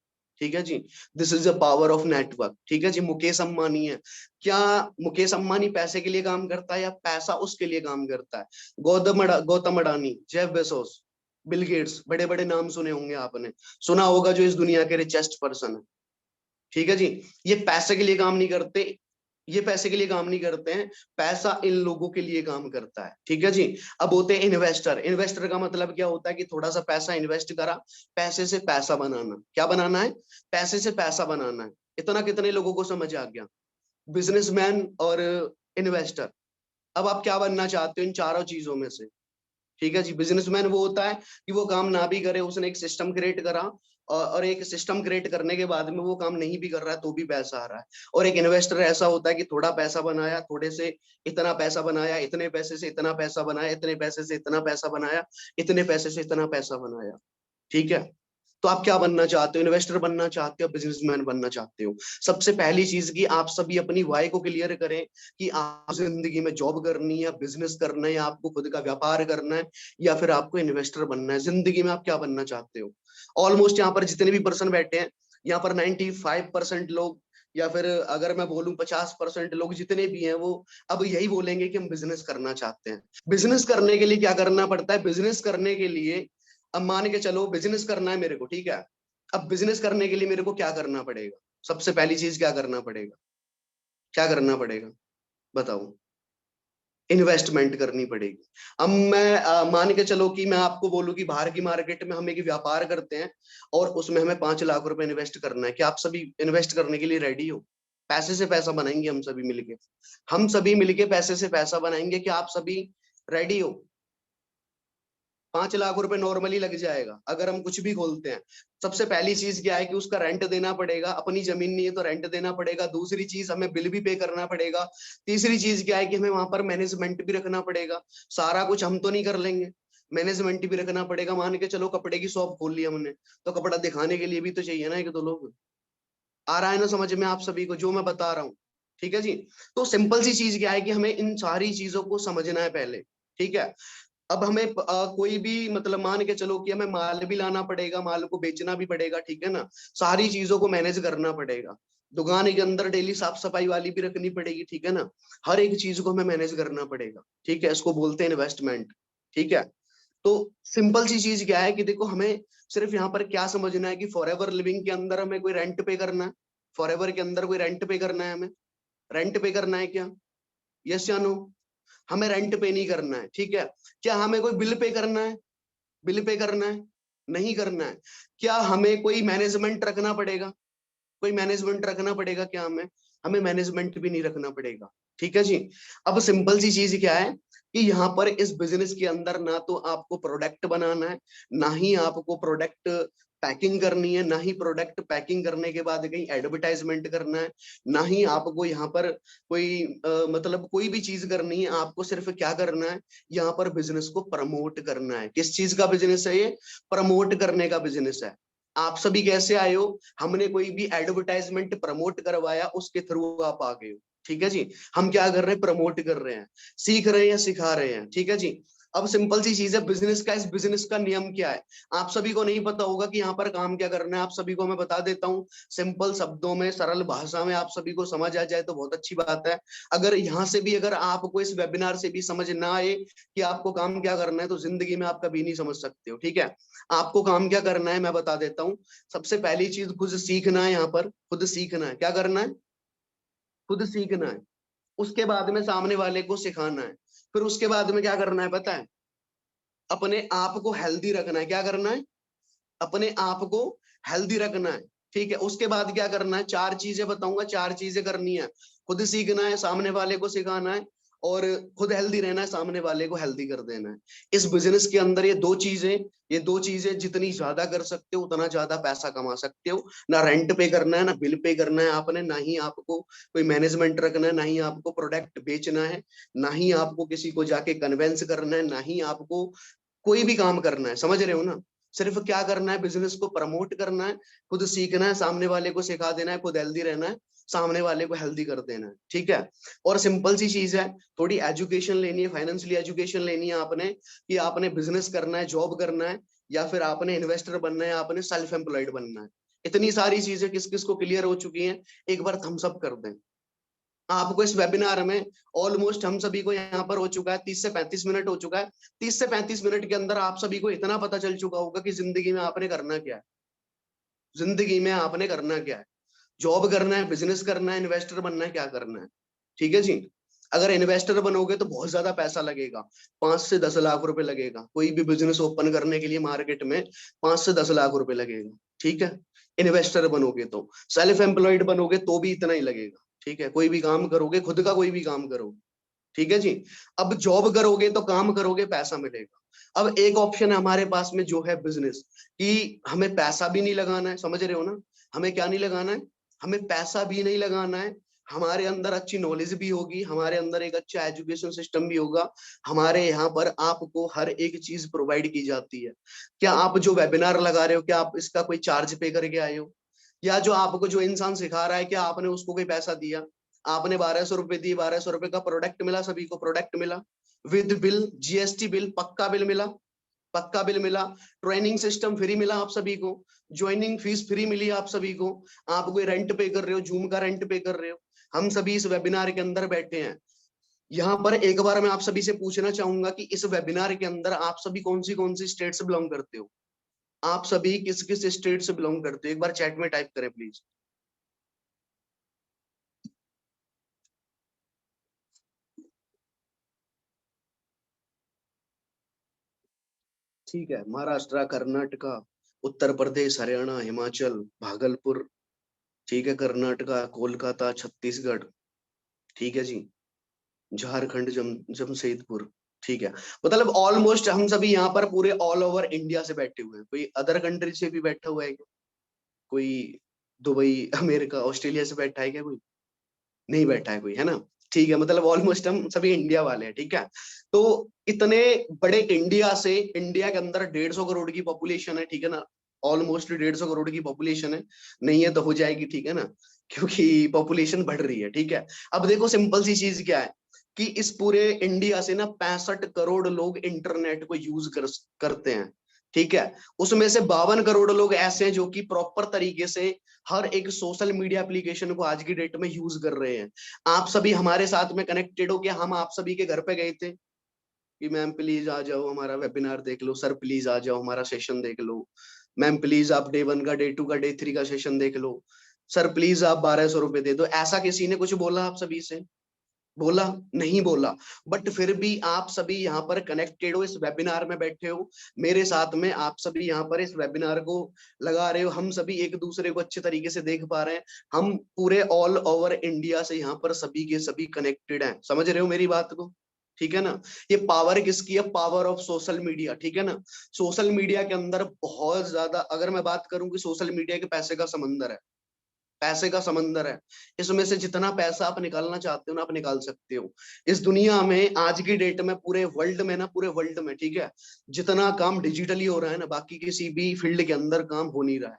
ठीक है जी। This is the power of network. ठीक है जी। मुकेश अंबानी है, क्या मुकेश अंबानी पैसे के लिए काम करता है या पैसा उसके लिए काम करता है? Gautam Adani, Jeff Bezos, Bill Gates, बड़े बड़े नाम सुने होंगे आपने, सुना होगा, जो इस दुनिया के रिचेस्ट पर्सन है। ठीक है जी। ये पैसे के लिए काम नहीं करते, ये पैसे के लिए काम नहीं करते हैं, पैसा इन लोगों के लिए काम करता है। ठीक है जी। अब होते हैं इन्वेस्टर। इन्वेस्टर का मतलब क्या होता है कि थोड़ा सा पैसा इन्वेस्ट करा, पैसे से पैसा बनाना। क्या बनाना है? पैसे से पैसा बनाना है। इतना कितने लोगों को समझ आ गया? बिजनेसमैन और इन्वेस्टर। अब आप क्या बनना चाहते हो इन चारों चीजों में से? ठीक है जी। बिजनेसमैन वो होता है कि वो काम ना भी करे, उसने एक सिस्टम क्रिएट करा, और एक सिस्टम क्रिएट करने के बाद में वो काम नहीं भी कर रहा है तो भी पैसा आ रहा है। और एक इन्वेस्टर ऐसा होता है कि थोड़ा पैसा बनाया, थोड़े से इतना पैसा बनाया, इतने पैसे से इतना पैसा बनाया, इतने पैसे से इतना पैसा बनाया, इतने पैसे से इतना पैसा बनाया। ठीक है। तो आप क्या बनना चाहते हो? इन्वेस्टर बनना चाहते हो, बिजनेसमैन बनना चाहते हो? सबसे पहली चीज की आप सभी अपनी वाई को क्लियर करें कि आप जिंदगी में जॉब करनी है, बिजनेस करना है, या आपको खुद का व्यापार करना है, या फिर आपको इन्वेस्टर बनना है। जिंदगी में आप क्या बनना चाहते हो? ऑलमोस्ट यहाँ पर जितने भी पर्सन बैठे हैं, यहाँ पर 95% लोग, या फिर अगर मैं बोलूं 50% लोग जितने भी हैं, वो अब यही बोलेंगे कि हम बिजनेस करना चाहते हैं। बिजनेस करने के लिए क्या करना पड़ता है? बिजनेस करने के लिए, अब मान के चलो बिजनेस करना है मेरे को, ठीक है। अब बिजनेस करने के लिए मेरे को क्या करना पड़ेगा? सबसे पहली चीज क्या करना पड़ेगा? क्या करना पड़ेगा? बताओ। इन्वेस्टमेंट करनी पड़ेगी। अब मैं मान के चलो कि मैं आपको बोलूं कि बाहर की मार्केट में हम एक व्यापार करते हैं और उसमें हमें 5 लाख रुपए इन्वेस्ट करना है। क्या आप सभी इन्वेस्ट करने के लिए रेडी हो? पैसे से पैसा बनाएंगे हम सभी मिलके। हम सभी मिलके पैसे से पैसा बनाएंगे। क्या आप सभी रेडी हो? 5 लाख रुपए नॉर्मली लग जाएगा अगर हम कुछ भी खोलते हैं। सबसे पहली चीज क्या है कि उसका रेंट देना पड़ेगा। अपनी जमीन नहीं है तो रेंट देना पड़ेगा। दूसरी चीज, हमें बिल भी पे करना पड़ेगा। तीसरी चीज क्या है कि हमें वहां पर मैनेजमेंट भी रखना पड़ेगा। सारा कुछ हम तो नहीं कर लेंगे, मैनेजमेंट भी रखना पड़ेगा। मान के चलो कपड़े की शॉप खोल ली हमने, तो कपड़ा दिखाने के लिए भी तो चाहिए ना एक दो लोग। आ रहा है ना समझ में आप सभी को जो मैं बता रहा हूँ? ठीक है जी। तो सिंपल सी चीज क्या है कि हमें इन सारी चीजों को समझना है पहले। ठीक है। अब हमें कोई भी मतलब मान के चलो कि हमें माल भी लाना पड़ेगा, माल को बेचना भी पड़ेगा। ठीक है ना। सारी चीजों को मैनेज करना पड़ेगा। दुकान के अंदर डेली साफ सफाई वाली भी रखनी पड़ेगी। ठीक है ना। हर एक चीज को हमें मैनेज करना पड़ेगा। ठीक है। इसको बोलते हैं इन्वेस्टमेंट। ठीक है। तो सिंपल सी चीज क्या है कि देखो, हमें सिर्फ यहाँ पर क्या समझना है कि फॉर एवर लिविंग के अंदर हमें कोई रेंट पे करना है। फॉर एवर के अंदर कोई रेंट पे करना है, हमें रेंट पे करना है क्या? यस या नो? हमें रेंट पे नहीं करना है। ठीक है। क्या हमें कोई बिल पे करना है? बिल पे करना है? नहीं करना है। क्या हमें कोई मैनेजमेंट रखना पड़ेगा? कोई मैनेजमेंट रखना पड़ेगा क्या हमें? हमें मैनेजमेंट भी नहीं रखना पड़ेगा। ठीक है जी। अब सिंपल सी चीज क्या है कि यहाँ पर इस बिजनेस के अंदर ना तो आपको प्रोडक्ट बनाना है, ना ही आपको प्रोडक्ट पैकिंग करनी है, ना ही प्रोडक्ट पैकिंग करने के बाद कहीं एडवर्टाइजमेंट करना है, ना ही आपको यहाँ पर कोई मतलब कोई भी चीज करनी है। आपको सिर्फ क्या करना है, यहाँ पर बिजनेस को प्रमोट करना है। किस चीज का बिजनेस है ये? प्रमोट करने का बिजनेस है। आप सभी कैसे आए हो? हमने कोई भी एडवर्टाइजमेंट प्रमोट करवाया, उसके थ्रू आप आ गए हो। ठीक है जी। हम क्या कर रहे हैं? प्रमोट कर रहे हैं, सीख रहे हैं या सिखा रहे हैं। ठीक है जी। अब सिंपल सी चीज है बिजनेस का। इस बिजनेस का नियम क्या है? आप सभी को नहीं पता होगा कि यहाँ पर काम क्या करना है। आप सभी को मैं बता देता हूँ सिंपल शब्दों में, सरल भाषा में, आप सभी को समझ आ जाए तो बहुत अच्छी बात है। अगर यहाँ से भी, अगर आपको इस वेबिनार से भी समझ ना आए कि आपको काम क्या करना है, तो जिंदगी में आप कभी नहीं समझ सकते हो। ठीक है। आपको काम क्या करना है मैं बता देता हूँ। सबसे पहली चीज, खुद सीखना है। यहाँ पर खुद सीखना है। क्या करना है? खुद सीखना है। उसके बाद में सामने वाले को सिखाना है। फिर उसके बाद में क्या करना है पता है? अपने आप को हेल्दी रखना है। क्या करना है? अपने आप को हेल्दी रखना है। ठीक है, उसके बाद क्या करना है, 4 चीजें बताऊंगा, 4 चीजें करनी है। खुद सीखना है, सामने वाले को सिखाना है, और खुद हेल्दी रहना है, सामने वाले को हेल्दी कर देना है। इस बिजनेस के अंदर ये दो चीजें जितनी ज्यादा कर सकते हो उतना ज्यादा पैसा कमा सकते हो। ना रेंट पे करना है, ना बिल पे करना है आपने, ना ही आपको कोई मैनेजमेंट रखना है, ना ही आपको प्रोडक्ट बेचना है, ना ही आपको किसी को जाके कन्वेंस करना है, ना ही आपको कोई भी काम करना है। समझ रहे हो ना? सिर्फ क्या करना है, बिजनेस को प्रमोट करना है, खुद सीखना है, सामने वाले को सिखा देना है, खुद हेल्दी रहना है, सामने वाले को हेल्दी कर देना है। ठीक है, और सिंपल सी चीज है, थोड़ी एजुकेशन लेनी है, फाइनेंशियली एजुकेशन लेनी है आपने, कि आपने बिजनेस करना है, जॉब करना है, या फिर आपने इन्वेस्टर बनना है, आपने सेल्फ एम्प्लॉयड बनना है। इतनी सारी चीजें किस किस को क्लियर हो चुकी हैं, एक बार थम्स अप कर दें। आपको इस वेबिनार में ऑलमोस्ट हम सभी को यहाँ पर हो चुका है 30 से 35 मिनट हो चुका है। 30 से 35 मिनट के अंदर आप सभी को इतना पता चल चुका होगा कि जिंदगी में आपने करना क्या है, जिंदगी में आपने करना क्या है, जॉब करना है, बिजनेस करना है, इन्वेस्टर बनना है, क्या करना है। ठीक है जी। अगर इन्वेस्टर बनोगे तो बहुत ज्यादा पैसा लगेगा, 5 से 10 लाख रुपए लगेगा, कोई भी बिजनेस ओपन करने के लिए मार्केट में 5 से 10 लाख रुपए लगेगा। ठीक है, इन्वेस्टर बनोगे तो, सेल्फ एम्प्लॉयड बनोगे तो भी इतना ही लगेगा। ठीक है, कोई भी काम करोगे, खुद का कोई भी काम करोगे। ठीक है जी। अब जॉब करोगे तो काम करोगे, पैसा मिलेगा। अब एक ऑप्शन है हमारे पास में जो है बिजनेस, कि हमें पैसा भी नहीं लगाना है, समझ रहे हो ना? हमें क्या नहीं लगाना है, हमें पैसा भी नहीं लगाना है, हमारे अंदर अच्छी नॉलेज भी होगी, हमारे अंदर एक अच्छा एजुकेशन सिस्टम भी होगा। हमारे यहाँ पर आपको हर एक चीज प्रोवाइड की जाती है। क्या आप जो वेबिनार लगा रहे हो, क्या आप इसका कोई चार्ज पे करके आए हो? या जो आपको जो इंसान सिखा रहा है, क्या आपने उसको कोई पैसा दिया? आपने 1200 रुपए दिए, 1200 रुपए का प्रोडक्ट मिला, सभी को प्रोडक्ट मिला, विद बिल, जीएसटी बिल, पक्का बिल मिला, पक्का बिल मिला। ट्रेनिंग सिस्टम फ्री मिला आप सभी को, ज्वाइनिंग फीस फ्री मिली आप सभी को। आप कोई रेंट पे कर रहे हो, जूम का रेंट पे कर रहे हो। हम सभी इस वेबिनार के अंदर बैठे हैं। यहाँ पर एक बार मैं आप सभी से पूछना चाहूंगा कि इस वेबिनार के अंदर आप सभी कौन सी स्टेट से बिलोंग करते हो? आप सभी किस किस स्टेट से बिलोंग करते हो? एक बार चैट में टाइप करें प्लीज। ठीक है, महाराष्ट्र, कर्नाटका, उत्तर प्रदेश, हरियाणा, हिमाचल, भागलपुर। ठीक है, कर्नाटका, कोलकाता, छत्तीसगढ़। ठीक है जी, झारखंड, जमशेदपुर। ठीक है, मतलब ऑलमोस्ट हम सभी यहाँ पर पूरे ऑल ओवर इंडिया से बैठे हुए हैं। कोई अदर कंट्री से भी बैठा हुआ है क्या? कोई दुबई, अमेरिका, ऑस्ट्रेलिया से बैठा है क्या कोई? नहीं बैठा है कोई, है ना? ठीक है, मतलब ऑलमोस्ट हम सभी इंडिया वाले हैं। ठीक है, तो इतने बड़े इंडिया से, इंडिया के अंदर 150 करोड़ की पॉपुलेशन है। ठीक है ना, ऑलमोस्ट 150 करोड़ की पॉपुलेशन है। नहीं है तो हो जाएगी, ठीक है ना, क्योंकि पॉपुलेशन बढ़ रही है। ठीक है, अब देखो सिंपल सी चीज क्या है, कि इस पूरे इंडिया से ना 65 करोड़ लोग इंटरनेट को करते हैं। ठीक है, उसमें से 52 करोड़ लोग ऐसे हैं जो कि प्रॉपर तरीके से हर एक सोशल मीडिया एप्लीकेशन को आज की डेट में यूज कर रहे हैं। आप सभी हमारे साथ में कनेक्टेड हो, कि हम आप सभी के घर पे गए थे कि मैम प्लीज आ जाओ हमारा वेबिनार देख लो, सर प्लीज आ जाओ हमारा सेशन देख लो, मैम प्लीज आप डे 1 का, डे 2 का, डे 3 का सेशन देख लो, सर प्लीज आप 1200 रुपए दे दो। ऐसा किसी ने कुछ बोला आप सभी से? बोला? नहीं बोला। बट फिर भी आप सभी यहाँ पर कनेक्टेड हो, इस वेबिनार में बैठे हो मेरे साथ में, आप सभी यहाँ पर इस वेबिनार को लगा रहे हो, हम सभी एक दूसरे को अच्छे तरीके से देख पा रहे हैं। हम पूरे ऑल ओवर इंडिया से यहाँ पर सभी के सभी कनेक्टेड हैं। समझ रहे हो मेरी बात को? ठीक है ना? ये पावर किसकी है? Power of social media. ठीक है ना, सोशल मीडिया के अंदर बहुत ज्यादा, अगर मैं बात करूं कि सोशल मीडिया के पैसे का समंदर है, पैसे का समंदर है। इसमें से जितना पैसा आप निकालना चाहते हो ना, आप निकाल सकते हो। इस दुनिया में आज की डेट में, पूरे वर्ल्ड में ना, पूरे वर्ल्ड में, ठीक है, जितना काम डिजिटली हो रहा है ना, बाकी किसी भी फील्ड के अंदर काम हो नहीं रहा है।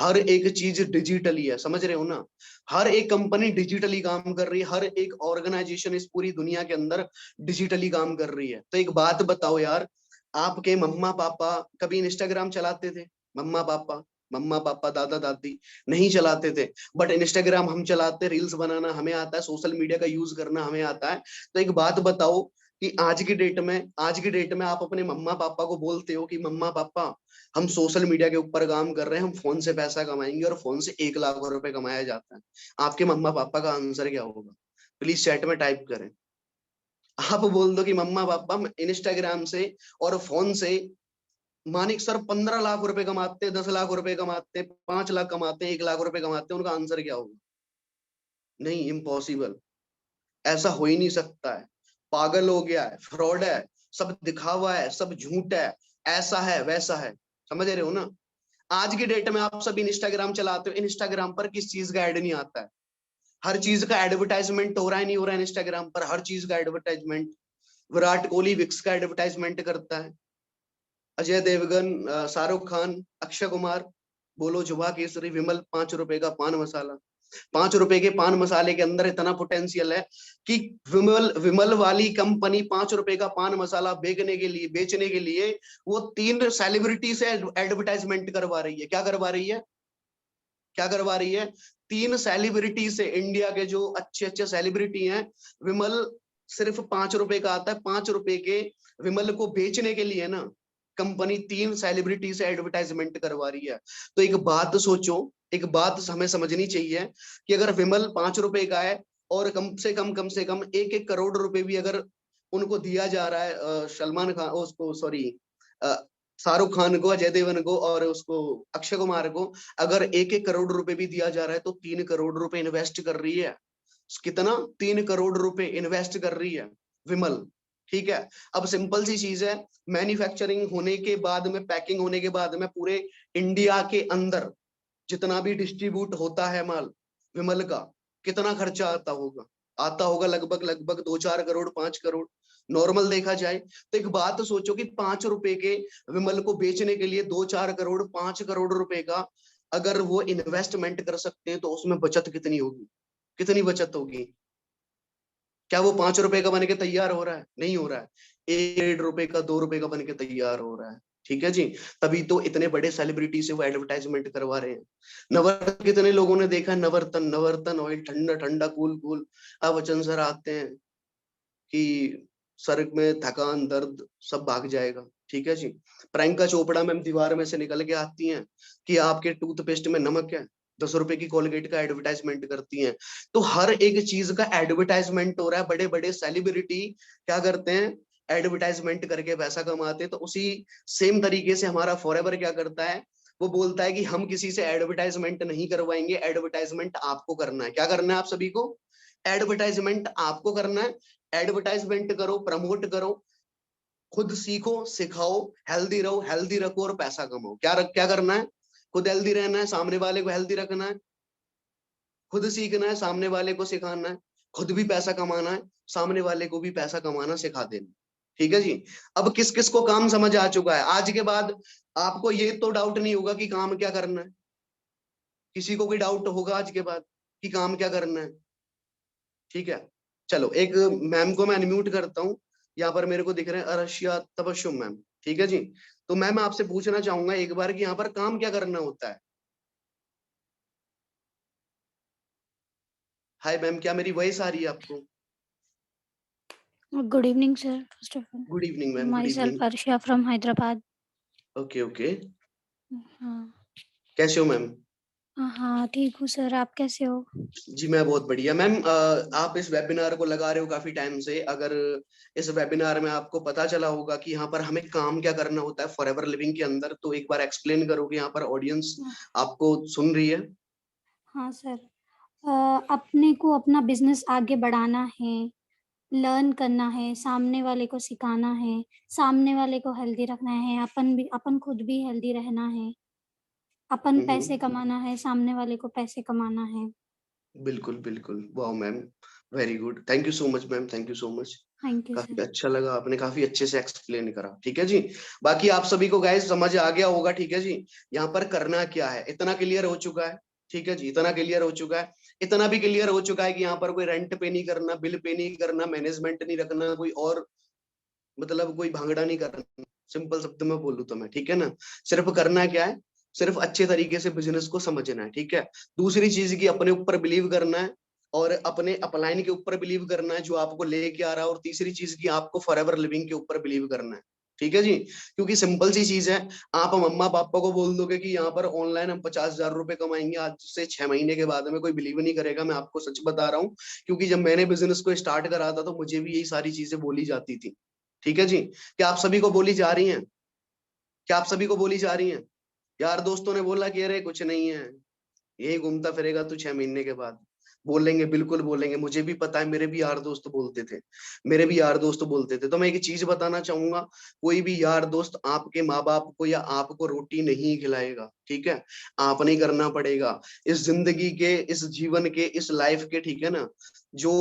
हर एक चीज डिजिटली है, समझ रहे हो ना? हर एक कंपनी डिजिटली काम कर रही है, हर एक ऑर्गेनाइजेशन इस पूरी दुनिया के अंदर डिजिटली काम कर रही है। तो एक बात बताओ यार, आपके मम्मा पापा कभी इंस्टाग्राम चलाते थे? मम्मा पापा, मम्मा पापा, दादा दादी नहीं चलाते थे। बट इंस्टाग्राम हम चलाते, रील्स बनाना हमें आता है, सोशल मीडिया का यूज करना हमें आता है। तो एक बात बताओ, कि आज की डेट में आप अपने मम्मा पापा को बोलते हो कि मम्मा पापा, हम सोशल मीडिया के ऊपर काम कर रहे हैं, हम फोन से पैसा कमाएंगे, और फोन से 1 लाख रुपए कमाया जाता है। आपके मम्मा पापा का आंसर क्या होगा? प्लीज चैट में टाइप करें। आप बोल दो कि मम्मा पापा, इंस्टाग्राम से और फोन से मानिक सर 15 लाख रुपए कमाते, 10 लाख रुपए कमाते, 5 लाख कमाते, 1 लाख रुपए कमाते, उनका आंसर क्या होगा? नहीं, इम्पॉसिबल, ऐसा हो ही नहीं सकता है, पागल हो गया है, फ्रॉड है, सब दिखावा है, सब झूठ है, ऐसा है वैसा है, समझ रहे हो ना? आज की डेट में आप सब इंस्टाग्राम चलाते हो, इंस्टाग्राम पर किस चीज का ऐड नहीं आता है? हर चीज का एडवर्टाइजमेंट हो रहा है, नहीं हो रहा है? इंस्टाग्राम पर हर चीज का एडवर्टाइजमेंट, विराट कोहली विक्स का एडवर्टाइजमेंट करता है, अजय देवगन, शाहरुख खान, अक्षय कुमार, बोलो जुबा केसरी, विमल 5 रुपए का पान मसाला, 5 रुपए के पान मसाले के अंदर इतना पोटेंशियल है कि विमल विमल वाली कंपनी 5 रुपए का पान मसाला बेचने के लिए वो 3 सेलिब्रिटी से एडवर्टाइजमेंट करवा रही है। क्या करवा रही है? क्या करवा रही है? 3 सेलिब्रिटी से, इंडिया के जो अच्छे अच्छे सेलिब्रिटी हैं, विमल सिर्फ 5 रुपए का आता है, 5 रुपए के विमल को बेचने के लिए ना कंपनी 3 सेलिब्रिटी से एडवर्टाइजमेंट करवा रही है। तो एक बात सोचो, एक बात हमें समझनी चाहिए कि अगर विमल 5 रुपए का है और कम से कम 1-1 करोड़ रुपए भी अगर उनको दिया जा रहा है, सलमान खान उसको, सॉरी, शाहरुख खान को, अजय देवगन को और उसको अक्षय कुमार को, अगर 1-1 करोड़ रुपए भी दिया जा रहा है तो 3 करोड़ रुपए इन्वेस्ट कर रही है। कितना? 3 करोड़ रुपए इन्वेस्ट कर रही है विमल। ठीक है, अब सिंपल सी चीज है, मैन्युफैक्चरिंग होने के बाद में, पैकिंग होने के बाद में पूरे इंडिया के अंदर जितना भी डिस्ट्रीब्यूट होता है माल विमल का, कितना खर्चा आता होगा? आता होगा लगभग लगभग 2-4 करोड़, 5 करोड़, नॉर्मल देखा जाए। तो एक बात सोचो कि 5 रुपए के विमल को बेचने के लिए 2-4 करोड़, 5 करोड़ रुपए का अगर वो इन्वेस्टमेंट कर सकते हैं तो उसमें बचत कितनी होगी? कितनी बचत होगी? क्या वो 5 रुपए का बन के तैयार हो रहा है? नहीं हो रहा है, 1-1.5 रुपए का, 2 रुपए का बन के तैयार हो रहा है। ठीक है जी, तभी तो इतने बड़े सेलिब्रिटी से वो एडवर्टाइजमेंट करवा रहे हैं। नवरत्न कितने लोगों ने देखा? नवरत्न, नवरत्न ऑयल, ठंडा ठंडा कूल कूल। अब वचन सर आते हैं कि सर में थकान दर्द सब भाग जाएगा। ठीक है जी, प्रियंका चोपड़ा मैम दीवार में से निकल के आती हैं कि आपके टूथपेस्ट में नमक है, 10 रुपए की कोलगेट का एडवर्टाइजमेंट करती हैं। तो हर एक चीज का एडवर्टाइजमेंट हो रहा है, बड़े बड़े सेलिब्रिटी क्या करते हैं? एडवर्टाइजमेंट करके पैसा कमाते हैं। तो उसी सेम तरीके से हमारा फॉरएवर क्या करता है? वो बोलता है कि हम किसी से एडवर्टाइजमेंट नहीं करवाएंगे, एडवर्टाइजमेंट आपको करना है। क्या करना है आप सभी को? एडवर्टाइजमेंट आपको करना है। एडवर्टाइजमेंट करो, प्रमोट करो, खुद सीखो, सिखाओ, हेल्दी रहो, हेल्दी रखो और पैसा कमाओ। क्या करना है? खुद हेल्दी रहना है, सामने वाले को हेल्दी रखना है, खुद सीखना है, सामने वाले को सिखाना है, खुद भी पैसा कमाना है, सामने वाले को भी पैसा कमाना सिखा देना। ठीक है जी, अब किस किस को काम समझ आ चुका है? आज के बाद आपको ये तो डाउट नहीं होगा कि काम क्या करना है। किसी को कोई डाउट होगा आज के बाद कि काम क्या करना है? ठीक है, चलो एक मैम को मैं अनम्यूट करता हूँ। यहाँ पर मेरे को दिख रहे हैं अरशिया तबस्सुम मैम। ठीक है जी, तो मैम आपसे पूछना चाहूंगा एक बार कि यहाँ पर काम क्या करना होता है? हाय मैम, क्या मेरी वॉइस आ रही है आपको? Good evening, sir. First of all, good evening ma'am, good myself evening. Arshia from Hyderabad. Okay okay, हाँ कैसे हो मैम? हाँ ठीक हूँ सर, आप कैसे हो? जी मैं बहुत बढ़िया मैम। आप इस वेबिनार को लगा रहे हो काफी टाइम से। अगर इस वेबिनार में आपको पता चला होगा कि यहाँ पर हमें काम क्या करना होता है फॉरएवर लिविंग के अंदर, तो एक बार एक्सप्लेन करोगे? यहाँ पर ऑडियंस आपको सुन रही है। हाँ सर, अपने को अपना बिजनेस आगे बढ़ाना है, लर्न करना है, सामने वाले को सिखाना है, सामने वाले को हेल्दी रखना है, अपन खुद भी हेल्दी रहना है, अपन पैसे कमाना है, सामने वाले को पैसे कमाना है। बिल्कुल बिल्कुल, वाह ma'am, very good, thank you so much ma'am, thank you so much. Thank you काफी सर। अच्छा लगा, आपने काफी अच्छे से एक्सप्लेन करा। ठीक है जी, बाकी आप सभी को गाइस समझ आ गया होगा। ठीक है जी, यहाँ पर करना क्या है इतना क्लियर हो चुका है। ठीक है जी, इतना क्लियर हो चुका है। इतना भी क्लियर हो चुका है कि यहाँ पर कोई रेंट पे नहीं करना, बिल पे नहीं करना, मैनेजमेंट नहीं रखना, कोई और मतलब कोई भांगड़ा नहीं करना। सिंपल शब्द में बोलूँ तो मैं, ठीक है ना, सिर्फ करना क्या है? सिर्फ अच्छे तरीके से बिजनेस को समझना है। ठीक है, दूसरी चीज की अपने ऊपर बिलीव करना है और अपने अपलाइन के ऊपर बिलीव करना है जो आपको लेके आ रहा है, और तीसरी चीज की आपको फॉरएवर लिविंग के ऊपर बिलीव करना है। ठीक है जी, क्योंकि सिंपल सी चीज है, आप मम्मा पापा को बोल दोगे कि यहाँ पर ऑनलाइन हम 50,000 रुपए कमाएंगे, आज से 6 महीने के बाद में कोई बिलीव नहीं करेगा। मैं आपको सच बता रहा हूँ, क्योंकि जब मैंने बिजनेस को स्टार्ट करा था तो मुझे भी यही सारी चीजें बोली जाती थी। ठीक है जी, क्या आप सभी को बोली जा रही हैं? क्या आप सभी को बोली जा रही है? यार दोस्तों ने बोला कि अरे कुछ नहीं है, यही घूमता फिरेगा तू 6 महीने के बाद। बोलेंगे, बिल्कुल बोलेंगे, मुझे भी पता है, मेरे भी यार दोस्त बोलते थे, मेरे भी यार दोस्त बोलते थे। तो मैं एक चीज बताना चाहूंगा, कोई भी यार दोस्त आपके माँ बाप को या आपको रोटी नहीं खिलाएगा, ठीक है? आपने ही करना पड़ेगा। इस जिंदगी के, इस जीवन के, इस लाइफ के, ठीक है ना, जो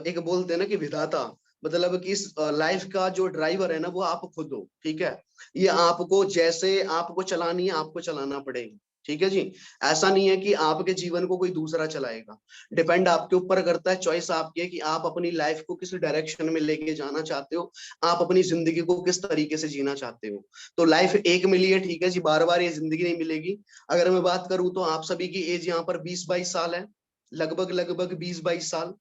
एक बोलते हैं ना कि विधाता, मतलब कि इस लाइफ का जो ड्राइवर है ना, वो आप खुद हो, ठीक है? ये आपको, जैसे आपको चलानी है आपको चलाना पड़ेगा, ठीक है जी। ऐसा नहीं है कि आपके जीवन को कोई दूसरा चलाएगा। डिपेंड आपके ऊपर करता है, चॉइस आपकी है कि आप अपनी लाइफ को किस डायरेक्शन में लेके जाना चाहते हो, आप अपनी जिंदगी को किस तरीके से जीना चाहते हो। तो लाइफ एक मिली है, ठीक है जी, बार बार ये जिंदगी नहीं मिलेगी। अगर मैं बात करूं तो आप सभी की एज यहाँ पर 20-22 साल है, लगभग लगभग 20-22 साल,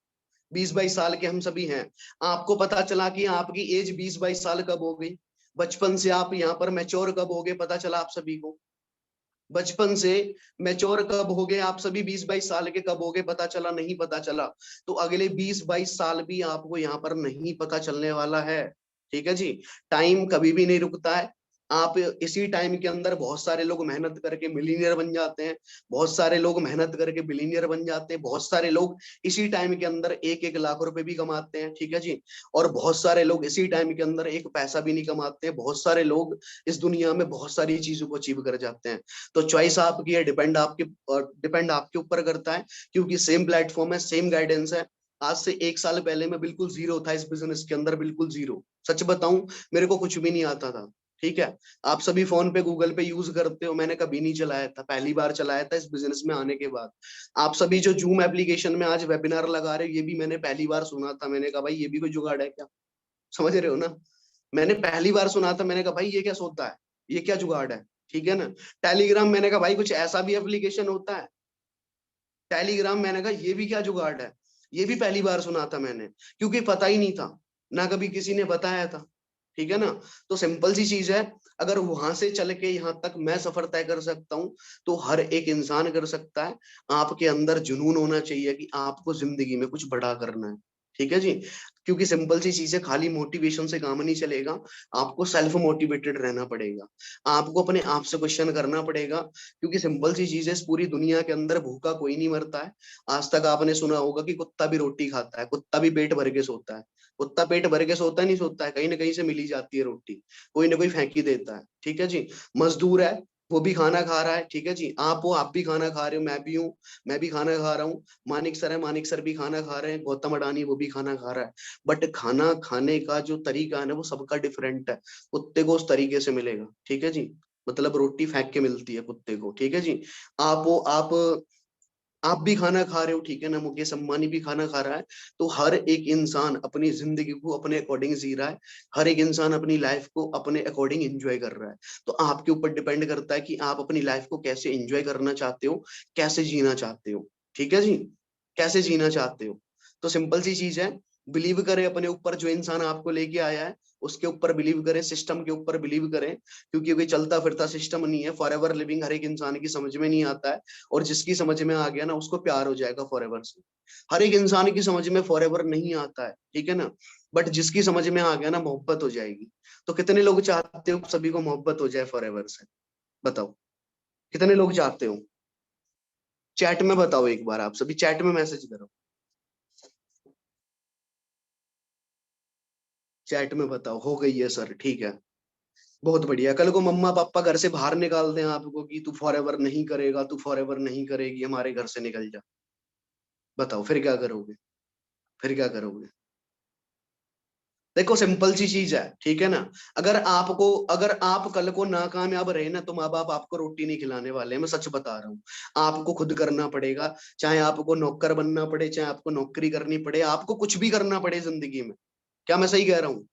20-22 साल के हम सभी हैं। आपको पता चला कि आपकी एज 20-22 साल कब हो गई? बचपन से आप यहाँ पर मैच्योर कब हो गए, पता चला आप सभी को? बचपन से मैच्योर कब हो गए आप सभी? 20-22 साल के कब हो गए, पता चला? नहीं पता चला। तो अगले 20-22 साल भी आपको यहाँ पर नहीं पता चलने वाला है, ठीक है जी। टाइम कभी भी नहीं रुकता है। आप इसी टाइम के अंदर, बहुत सारे लोग मेहनत करके मिलीनियर बन जाते हैं, बहुत सारे लोग मेहनत करके बिलीनियर बन जाते हैं, बहुत सारे लोग इसी टाइम के अंदर 1-1 लाख रुपए भी कमाते हैं, ठीक है जी। और बहुत सारे लोग इसी टाइम के अंदर एक पैसा भी नहीं कमाते हैं। बहुत सारे लोग इस दुनिया में बहुत सारी चीजों को अचीव कर जाते हैं। तो चॉइस आपकी है, डिपेंड आपके ऊपर करता है, क्योंकि सेम प्लेटफॉर्म है, सेम गाइडेंस है। आज से 1 साल पहले मैं बिल्कुल जीरो था इस बिजनेस के अंदर, बिल्कुल जीरो। सच बताऊं, मेरे को कुछ भी नहीं आता था, ठीक है? आप सभी फोन पे, गूगल पे यूज करते हो, मैंने कभी नहीं चलाया था, पहली बार चलाया था इस बिजनेस में आने के बाद। आप सभी जो जूम एप्लीकेशन में आज वेबिनार लगा रहे हो, ये भी मैंने पहली बार सुना था। मैंने कहा भाई ये भी कोई जुगाड़ है क्या? समझ रहे हो ना? मैंने पहली बार सुना था, मैंने कहा भाई ये क्या सोता है, ये क्या जुगाड़ है, ठीक है ना? टेलीग्राम, मैंने कहा भाई कुछ ऐसा भी एप्लीकेशन होता है? टेलीग्राम, मैंने कहा ये भी क्या जुगाड़ है? ये भी पहली बार सुना था मैंने, क्योंकि पता ही नहीं था, ना कभी किसी ने बताया था, ठीक है ना? तो सिंपल सी चीज है, अगर वहां से चल के यहाँ तक मैं सफर तय कर सकता हूँ, तो हर एक इंसान कर सकता है। आपके अंदर जुनून होना चाहिए कि आपको जिंदगी में कुछ बड़ा करना है, ठीक है जी। क्योंकि सिंपल सी चीज है, खाली मोटिवेशन से काम नहीं चलेगा, आपको सेल्फ मोटिवेटेड रहना पड़ेगा, आपको अपने आप से क्वेश्चन करना पड़ेगा। क्योंकि सिंपल सी चीज है, इस पूरी दुनिया के अंदर भूखा कोई नहीं मरता है। आज तक आपने सुना होगा कि कुत्ता भी रोटी खाता है, कुत्ता भी पेट भर के सोता है। कुत्ता पेट भर के सोता नहीं सोता है, कहीं ना कहीं से मिली जाती है रोटी, कोई ना कोई फेंकी देता है, ठीक है जी। मजदूर है, वो भी खाना खा रहा है, ठीक है जी। आप हो, आप भी खाना खा रहे हो, मैं भी हूँ, मैं भी खाना खा रहा हूँ। मानिक सर है, मानिक सर भी खाना खा रहे हैं, गौतम अडानी वो भी खाना खा रहा है। बट खाना खाने का जो तरीका है ना, वो सबका डिफरेंट है। कुत्ते को उस तरीके से मिलेगा, ठीक है जी। मतलब रोटी फेंक के मिलती है कुत्ते को, ठीक है जी। आप हो, आप भी खाना खा रहे हो, ठीक है ना? मुकेश अंबानी भी खाना खा रहा है। तो हर एक इंसान अपनी जिंदगी को अपने अकॉर्डिंग जी रहा है, हर एक इंसान अपनी लाइफ को अपने अकॉर्डिंग एंजॉय कर रहा है। तो आपके ऊपर डिपेंड करता है कि आप अपनी लाइफ को कैसे एंजॉय करना चाहते हो, कैसे जीना चाहते हो, ठीक है जी। कैसे जीना चाहते हो। तो सिंपल सी चीज है, बिलीव करें अपने ऊपर, जो इंसान आपको लेके आया है उसके ऊपर बिलीव करें, सिस्टम के ऊपर बिलीव करें। क्योंकि कोई चलता फिरता सिस्टम नहीं है, फॉर एवर लिविंग हर एक इंसान की समझ में नहीं आता है। और जिसकी समझ में आ गया ना, उसको प्यार हो जाएगा फॉरएवर से। हर एक इंसान की समझ में फॉरएवर नहीं आता है, ठीक है ना? बट जिसकी समझ में आ गया ना, मोहब्बत हो जाएगी। तो कितने लोग चाहते हो सभी को मोहब्बत हो जाए फॉरएवर से? बताओ, कितने लोग चाहते हो? चैट में बताओ एक बार, आप सभी चैट में मैसेज करो, चैट में बताओ हो गई है सर, ठीक है। बहुत बढ़िया। कल को मम्मा पापा घर से बाहर निकाल दें आपको कि तू फॉरएवर नहीं करेगा, तू फॉरएवर नहीं करेगी, हमारे घर से निकल जा, बताओ फिर क्या करोगे? फिर क्या करोगे? देखो सिंपल सी चीज है, ठीक है ना? अगर आप कल को नाकामयाब रहे ना, तो माँ बाप आपको रोटी नहीं खिलाने वाले, मैं सच बता रहा हूँ। आपको खुद करना पड़ेगा, चाहे आपको नौकर बनना पड़े, चाहे आपको नौकरी करनी पड़े, आपको कुछ भी करना पड़े जिंदगी में। क्या मैं सही कह रहा हूँ?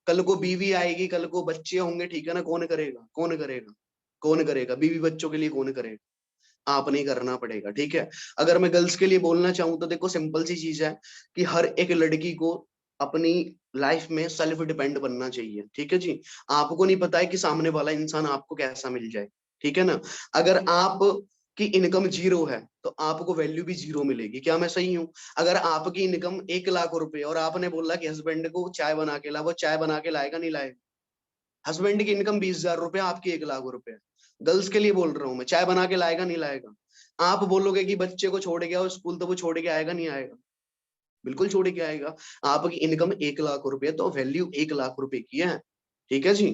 कल को बीवी आएगी, कल को बच्चे होंगे, ठीक है ना? कौन करेगा, कौन करेगा? कौन करेगा बीवी बच्चों के लिए, कौन करेगा? आपने ही करना पड़ेगा, ठीक है। अगर मैं गर्ल्स के लिए बोलना चाहूँ तो देखो सिंपल सी चीज है कि हर एक लड़की को अपनी लाइफ में सेल्फ डिपेंड बनना चाहिए, ठीक है जी। आपको नहीं पता है कि सामने वाला इंसान आपको कैसा मिल जाए, ठीक है ना? अगर आप की इनकम जीरो है तो आपको वैल्यू भी जीरो मिलेगी। क्या मैं सही हूँ? अगर आपकी इनकम 1 लाख रुपए और आपने बोला कि हस्बैंड को चाय बना के ला, वो चाय बना के लाएगा नहीं लाएगा? हस्बैंड की इनकम 20,000 रुपए, आपकी 1 लाख रुपए। गर्ल्स के लिए बोल रहा हूँ मैं, चाय बना के लाएगा नहीं लाएगा? आप बोलोगे कि बच्चे को छोड़ के आओ स्कूल, तो वो छोड़ के आएगा नहीं आएगा? बिल्कुल छोड़ के आएगा। आपकी इनकम 1 लाख रुपए, तो वैल्यू 1 लाख रुपए की है। ठीक है जी।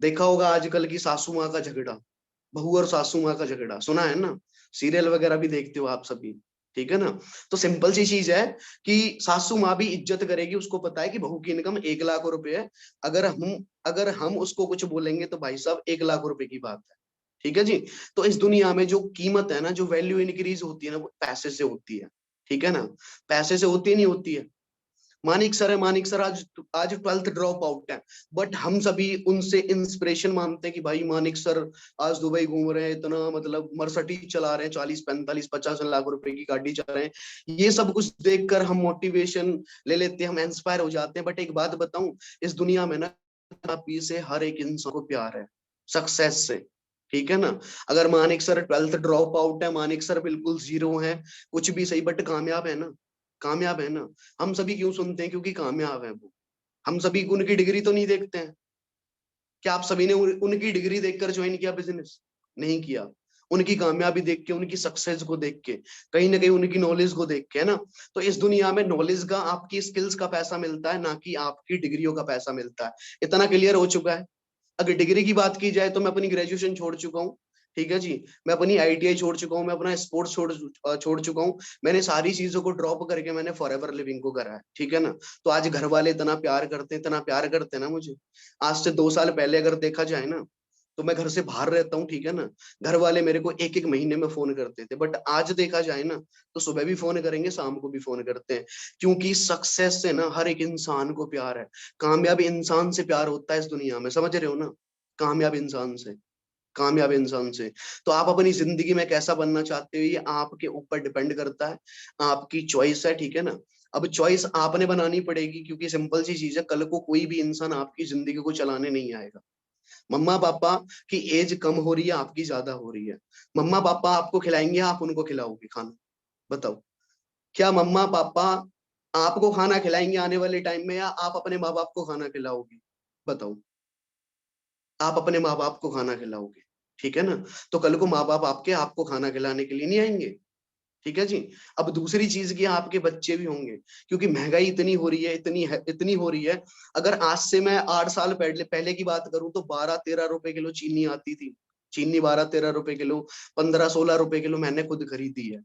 देखा होगा आजकल की सासू माँ का झगड़ा, बहू और सासू माँ का झगड़ा, सुना है ना? सीरियल वगैरह भी देखते हो आप सभी, ठीक है ना? तो सिंपल सी चीज है कि सासू माँ भी इज्जत करेगी, उसको पता है कि बहू की इनकम 1 लाख रुपए है। अगर हम उसको कुछ बोलेंगे तो भाई साहब 1 लाख रुपए की बात है। ठीक है जी। तो इस दुनिया में जो कीमत है ना, जो वैल्यू इंक्रीज होती है ना, वो पैसे से होती है। ठीक है ना? पैसे से होती नहीं होती है। मानिक सर है, मानिक सर आज आज 12th ड्रॉप आउट है, बट हम सभी उनसे इंस्पिरेशन मानते हैं कि भाई मानिक सर आज दुबई घूम रहे हैं, इतना मतलब मर्सिडीज चला रहे हैं, 40 45 50 लाख रुपए की गाड़ी चला रहे हैं। ये सब कुछ देखकर हम मोटिवेशन ले लेते हैं, हम इंस्पायर हो जाते हैं। बट एक बात बताऊं, इस दुनिया में ना कामयाबी से हर एक इंसान को प्यार है, सक्सेस से। ठीक है ना? अगर Manik sir 12th drop out है, मानिक सर बिल्कुल जीरो है, कुछ भी सही, बट कामयाब है ना? कामयाब है ना? हम सभी क्यों सुनते हैं? क्योंकि कामयाब है वो। हम सभी उनकी डिग्री तो नहीं देखते हैं। क्या आप सभी ने उनकी डिग्री देखकर ज्वाइन किया बिजनेस? नहीं किया। उनकी कामयाबी देख के, उनकी सक्सेस को देख के, कहीं ना कहीं उनकी नॉलेज को देख के, है ना? तो इस दुनिया में नॉलेज का, आपकी स्किल्स का पैसा मिलता है, ना कि आपकी डिग्रियों का पैसा मिलता है। इतना क्लियर हो चुका है? अगर डिग्री की बात की जाए तो मैं अपनी ग्रेजुएशन छोड़ चुका हूँ। ठीक है जी। मैं अपनी आईटीआई छोड़ चुका हूँ, मैं अपना स्पोर्ट्स छोड़ चुका हूँ। मैंने सारी चीजों को ड्रॉप करके मैंने फॉरएवर लिविंग को करा है। ठीक है ना? तो आज घर वाले इतना प्यार करते हैं, इतना प्यार करते हैं ना मुझे। आज से 2 साल पहले अगर देखा जाए ना, तो मैं घर से बाहर रहता हूँ। ठीक है ना? घर वाले मेरे को एक एक महीने में फोन करते थे, बट आज देखा जाए ना, तो सुबह भी फोन करेंगे, शाम को भी फोन करते हैं। क्योंकि सक्सेस से ना हर एक इंसान को प्यार है। कामयाब इंसान से प्यार होता है इस दुनिया में, समझ रहे हो ना? कामयाब इंसान से, कामयाब इंसान से। तो आप अपनी जिंदगी में कैसा बनना चाहते हो, ये आपके ऊपर डिपेंड करता है। आपकी चॉइस है। ठीक है ना? अब चॉइस आपने बनानी पड़ेगी, क्योंकि सिंपल सी चीज है, कल को कोई भी इंसान आपकी जिंदगी को चलाने नहीं आएगा। मम्मा पापा की एज कम हो रही है, आपकी ज्यादा हो रही है। मम्मा पापा आपको खिलाएंगे, आप उनको खिलाओगे खाना? बताओ। क्या मम्मा पापा आपको खाना खिलाएंगे आने वाले टाइम में, या आप अपने माँ बाप को खाना खिलाओगे? बताओ। आप अपने माँ बाप को खाना खिलाओगे। ठीक है ना? तो कल को माँ बाप आपको खाना खिलाने के लिए नहीं आएंगे। ठीक है जी। अब दूसरी चीज की, आपके बच्चे भी होंगे, क्योंकि महंगाई इतनी हो रही है, इतनी हो रही है। अगर आज से मैं 8 साल पहले पहले की बात करूं, तो 12 13 रुपए किलो चीनी आती थी। चीनी 12 13 रुपए किलो, 15 16 रुपए किलो मैंने खुद खरीदी है।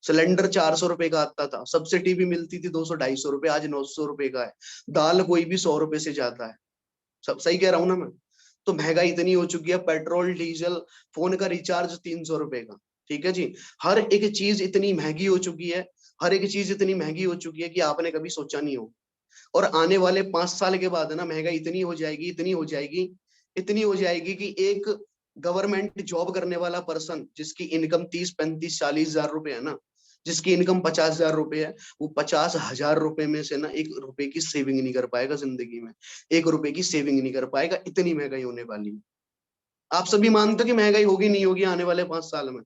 सिलेंडर 400 रुपए का आता था, सब्सिडी भी मिलती थी 200 250 रुपए, आज 900 रुपए का है। दाल कोई भी 100 रुपए से ज्यादा है। सब सही कह रहा हूं ना मैं? तो महंगाई इतनी हो चुकी है, पेट्रोल डीजल, फोन का रिचार्ज 300 रुपए का। ठीक है जी। हर एक चीज इतनी महंगी हो चुकी है, हर एक चीज इतनी महंगी हो चुकी है कि आपने कभी सोचा नहीं हो। और आने वाले 5 साल के बाद ना महंगाई इतनी हो जाएगी, इतनी हो जाएगी, इतनी हो जाएगी कि एक गवर्नमेंट जॉब करने वाला पर्सन, जिसकी इनकम 30 35 40 हजार रुपए है ना, जिसकी इनकम 50 हजार रुपए है, वो 50 हजार रुपए में से ना 1 रुपए की सेविंग नहीं कर पाएगा जिंदगी में। 1 रुपए की सेविंग नहीं कर पाएगा, इतनी महंगाई होने वाली है। आप सभी मानते हो कि महंगाई होगी नहीं होगी आने वाले 5 साल में?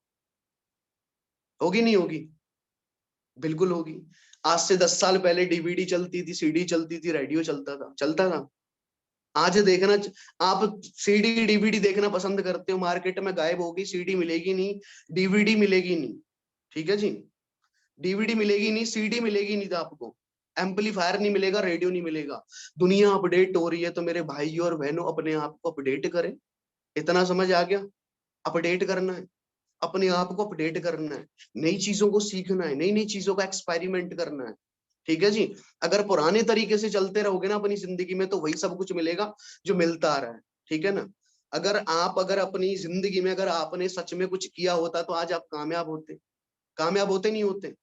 होगी नहीं होगी? बिल्कुल होगी। आज से 10 साल पहले डीवीडी चलती थी, सीडी चलती थी, रेडियो चलता था, चलता था। आज देखना, आप सीडी डीवीडी देखना पसंद करते हो, मार्केट में गायब होगी, सीडी मिलेगी नहीं, डीवीडी मिलेगी नहीं। ठीक है जी। डीवीडी मिलेगी नहीं, सीडी मिलेगी नहीं, तो आपको एम्पलीफायर नहीं मिलेगा, रेडियो नहीं मिलेगा। दुनिया अपडेट हो रही है, तो मेरे भाइयों और बहनों अपने आप को अपडेट करें। इतना समझ आ गया? अपडेट करना है, अपने आप को अपडेट करना है, नई चीजों को सीखना है, नई नई चीजों का एक्सपेरिमेंट करना है। ठीक है जी। अगर पुराने तरीके से चलते रहोगे ना अपनी जिंदगी में, तो वही सब कुछ मिलेगा जो मिलता आ रहा है। ठीक है ना? अगर अपनी जिंदगी में अगर आपने सच में कुछ किया होता, तो आज आप कामयाब होते। कामयाब होते नहीं होते?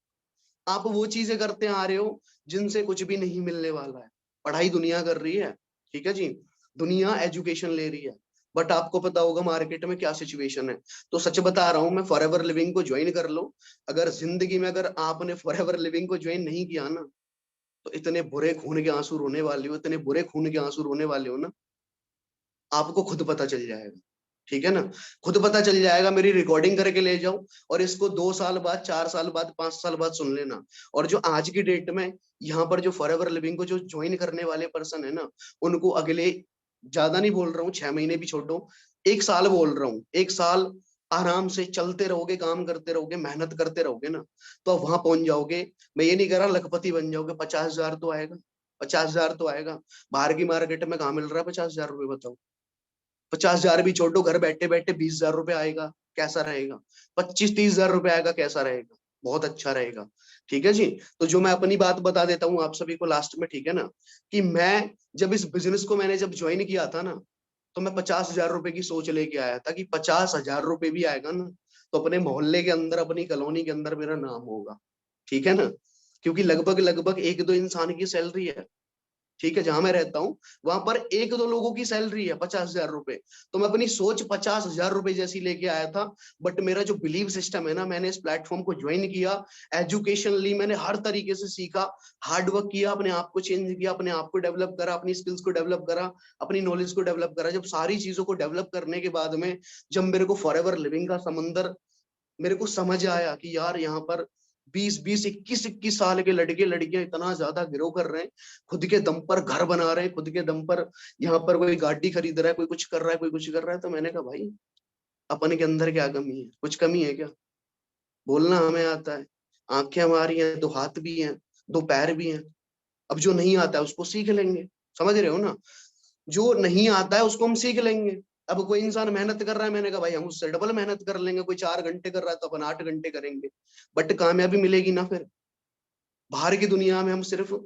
आप वो चीजें करते आ रहे हो जिनसे कुछ भी नहीं मिलने वाला है। पढ़ाई दुनिया कर रही है। ठीक है जी। दुनिया एजुकेशन ले रही है, बट आपको पता होगा मार्केट में क्या सिचुएशन है। तो सच बता रहा हूं मैं, फॉरएवर लिविंग को ज्वाइन कर लो। अगर जिंदगी में अगर आपने फॉरएवर लिविंग को ज्वाइन नहीं किया ना, तो इतने बुरे खून के आंसू रोने वाले हो, इतने बुरे खून के आंसू रोने वाले हो ना, आपको खुद पता चल जाएगा। ठीक है ना? खुद पता चल जाएगा। मेरी रिकॉर्डिंग करके ले जाओ, और इसको 2 साल बाद, 4 साल बाद, 5 साल बाद सुन लेना। और जो आज की डेट में यहाँ पर जो फॉरएवर लिविंग को जो ज्वाइन करने वाले पर्सन है ना, उनको अगले ज्यादा नहीं बोल रहा हूँ, 6 महीने भी छोड़ो, 1 साल बोल रहा हूँ। 1 साल आराम से चलते रहोगे, काम करते रहोगे, मेहनत करते रहोगे ना, तो आप वहां पहुंच जाओगे। मैं ये नहीं कह रहा लखपति बन जाओगे, 50,000 तो आएगा, 50,000 तो आएगा। बाहर की मार्केट में कहाँ मिल रहा है 50,000 रुपये, बताओ। 50,000 भी छोड़ो, घर बैठे बैठे 20,000 रुपये आएगा, कैसा रहेगा? 25-30,000 रुपये आएगा, कैसा रहेगा? बहुत अच्छा रहेगा। ठीक है जी। तो जो मैं अपनी बात बता देता हूँ आप सभी को लास्ट में, ठीक है ना, कि मैं जब इस बिजनेस को मैंने जब ज्वाइन किया था ना, तो मैं 50,000 रुपए की सोच लेके आया था कि 50,000 रुपए भी आएगा ना, तो अपने मोहल्ले के अंदर, अपनी कॉलोनी के अंदर मेरा नाम होगा। ठीक है ना, क्योंकि लगभग लगभग 1-2 इंसान की सैलरी है। ठीक है, जहां मैं रहता हूँ वहां पर 1-2 लोगों की सैलरी है 50,000 रुपए। तो मैं अपनी सोच 50,000 रुपए जैसी लेके आया था। बट मेरा जो बिलीव सिस्टम है ना, मैंने इस प्लेटफॉर्म को ज्वाइन किया, एजुकेशन ली, मैंने हर तरीके से सीखा, हार्ड वर्क किया, अपने आप को चेंज किया, अपने आप को डेवलप करा, अपनी स्किल्स को डेवलप करा, अपनी नॉलेज को डेवलप करा। जब सारी चीजों को डेवलप करने के बाद में, जब मेरे को फॉरएवर लिविंग का समंदर, मेरे को समझ आया कि यार यहाँ पर 20-20, 21-21 साल के लड़के लड़कियां इतना ज्यादा गिरो कर रहे हैं, खुद के दम पर घर बना रहे हैं, खुद के दम पर यहाँ पर कोई गाड़ी खरीद रहा है, कोई कुछ कर रहा है, कोई कुछ कर रहा है। तो मैंने कहा भाई, अपन के अंदर क्या कमी है? कुछ कमी है क्या? बोलना हमें आता है, आंखें हमारी हैं, 2 हाथ भी हैं, 2 पैर भी हैं। अब जो नहीं आता है उसको सीख लेंगे, समझ रहे हो ना? जो नहीं आता है उसको हम सीख लेंगे। अब कोई इंसान मेहनत कर रहा है, मैंने कहा भाई हम उससे डबल मेहनत कर लेंगे। कोई 4 घंटे कर रहा है तो अपन 8 घंटे करेंगे, बट कामयाबी मिलेगी ना फिर। बाहर की दुनिया में हम सिर्फ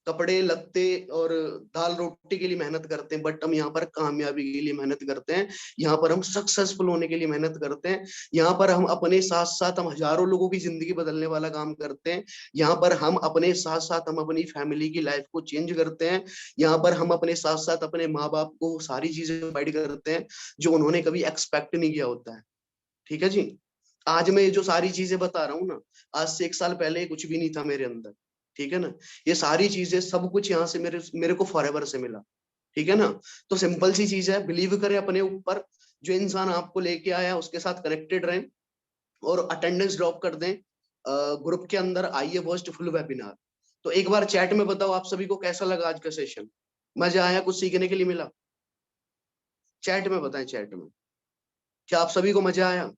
कपड़े लत्ते और दाल रोटी के लिए मेहनत करते हैं, बट हम यहाँ पर कामयाबी के लिए मेहनत करते हैं। यहाँ पर हम सक्सेसफुल होने के लिए मेहनत करते हैं। यहाँ पर हम अपने साथ साथ हम हजारों लोगों की जिंदगी बदलने वाला काम करते हैं। यहाँ पर हम अपने साथ साथ हम अपनी फैमिली की लाइफ को चेंज करते हैं। यहाँ पर हम अपने साथ साथ अपने माँ बाप को सारी चीजें प्रोवाइड करते हैं जो उन्होंने कभी एक्सपेक्ट नहीं किया होता है। ठीक है जी। आज मैं ये जो सारी चीजें बता रहा हूँ ना, आज से 1 साल पहले कुछ भी नहीं था मेरे अंदर। ठीक है ना, ये सारी चीजें सब कुछ यहाँ से मेरे मेरे को फॉरएवर से मिला। ठीक है ना। तो सिंपल सी चीज है, बिलीव करें अपने ऊपर। जो इंसान आपको लेके आया उसके साथ कनेक्टेड रहें, और अटेंडेंस ड्रॉप कर दें। ग्रुप के अंदर आइए फर्स्ट फुल वेबिनार। तो एक बार चैट में बताओ आप सभी को कैसा लगा आज का सेशन? मजा आया? कुछ सीखने के लिए मिला? चैट में बताएं, चैट में, क्या आप सभी को मजा आया?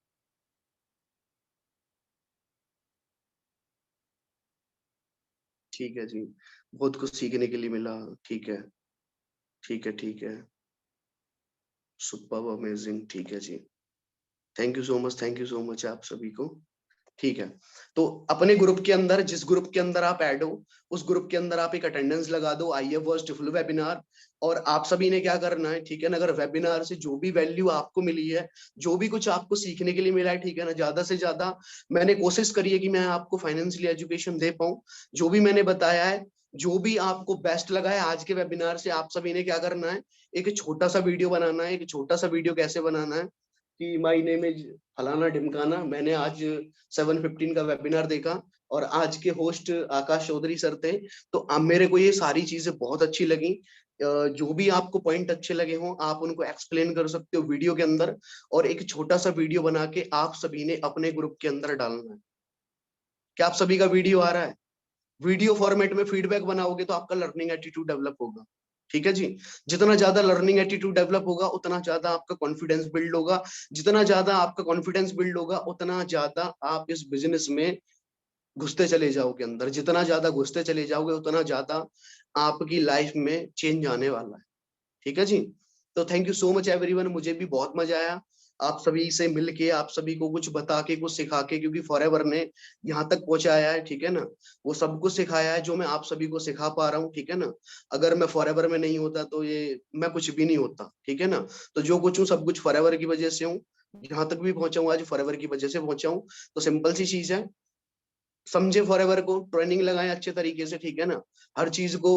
ठीक है जी, बहुत कुछ सीखने के लिए मिला। ठीक है, ठीक है, ठीक है, सुपर अमेजिंग। ठीक है जी, thank you so much, thank you so much आप सभी को। ठीक है, तो अपने ग्रुप के अंदर, जिस ग्रुप के अंदर आप ऐड हो, उस ग्रुप के अंदर आप एक अटेंडेंस लगा दो, आइए फर्स्ट फुल वेबिनार। और आप सभी ने क्या करना है, ठीक है ना, अगर वेबिनार से जो भी वैल्यू आपको मिली है, जो भी कुछ आपको सीखने के लिए मिला है, ठीक है ना, ज्यादा से ज्यादा मैंने कोशिश करी है कि मैं आपको फाइनेंशियली एजुकेशन दे पाऊं। जो भी मैंने बताया है, जो भी आपको बेस्ट लगा है आज के वेबिनार से, आप सभी ने क्या करना है, एक छोटा सा वीडियो बनाना है। एक छोटा सा वीडियो कैसे बनाना है कि माय नेम इज फलाना ढिमकाना, मैंने आज 7:15 का वेबिनार देखा, और आज के होस्ट आकाश चौधरी सर थे। तो अब मेरे को ये सारी चीजें बहुत अच्छी लगी। जो भी आपको पॉइंट अच्छे लगे हों, आप उनको एक्सप्लेन कर सकते हो वीडियो के अंदर, और एक छोटा सा वीडियो बना के आप सभी ने अपने ग्रुप के अंदर डालना है। क्या आप सभी का वीडियो आ रहा है? वीडियो फॉर्मेट में फीडबैक बनाओगे तो आपका लर्निंग एटीट्यूड डेवलप होगा। ठीक है जी। जितना ज्यादा लर्निंग एटीट्यूड डेवलप होगा, उतना ज्यादा आपका कॉन्फिडेंस बिल्ड होगा। जितना ज्यादा आपका कॉन्फिडेंस बिल्ड होगा, उतना ज्यादा आप इस बिजनेस में घुसते चले जाओगे अंदर। जितना ज्यादा घुसते चले जाओगे, उतना ज्यादा आपकी लाइफ में चेंज आने वाला है। ठीक है जी। तो thank you so much everyone, मुझे भी बहुत मजा आया आप सभी से मिलके, आप सभी को कुछ बता के, कुछ सिखा के, क्योंकि फॉरएवर ने यहाँ तक पहुंचाया है। ठीक है ना, वो सब कुछ सिखाया है जो मैं आप सभी को सिखा पा रहा हूँ। ठीक है ना, अगर मैं फॉरएवर में नहीं होता तो ये मैं कुछ भी नहीं होता। ठीक है ना, तो जो कुछ हूँ सब कुछ फॉरएवर की वजह से हूँ। यहाँ तक भी पहुंचा हूँ आज फॉरएवर की वजह से पहुंचा हूँ। तो सिंपल सी चीज है, समझे फॉरएवर को, ट्रेनिंग लगाएं अच्छे तरीके से। ठीक है ना, हर चीज को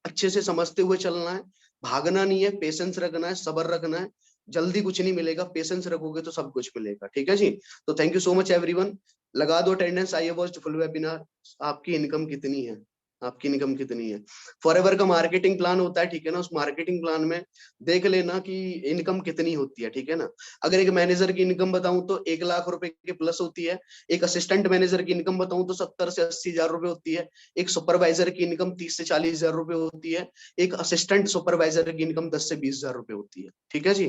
अच्छे से समझते हुए चलना है। भागना नहीं है, पेशेंस रखना है, सब्र रखना है। जल्दी कुछ नहीं मिलेगा, पेशेंस रखोगे तो सब कुछ मिलेगा। ठीक है जी। तो thank you so much everyone, लगा दो अटेंडेंस, आइए फर्स्ट फुल वेबिनार। आपकी इनकम कितनी है? आपकी इनकम कितनी है। फॉरएवर का मार्केटिंग प्लान होता है, ठीक है ना, उस मार्केटिंग प्लान में देख लेना कि इनकम कितनी होती है, ठीक है ना। अगर एक मैनेजर की इनकम बताऊं तो 1 लाख रुपए के प्लस होती है। एक असिस्टेंट मैनेजर की इनकम बताऊं तो 70 से 80 हजार रुपए होती है। एक सुपरवाइजर की इनकम 30 से 40 हजार रुपए होती है। एक असिस्टेंट सुपरवाइजर की इनकम 10 से 20 हजार रुपए होती है, ठीक है जी।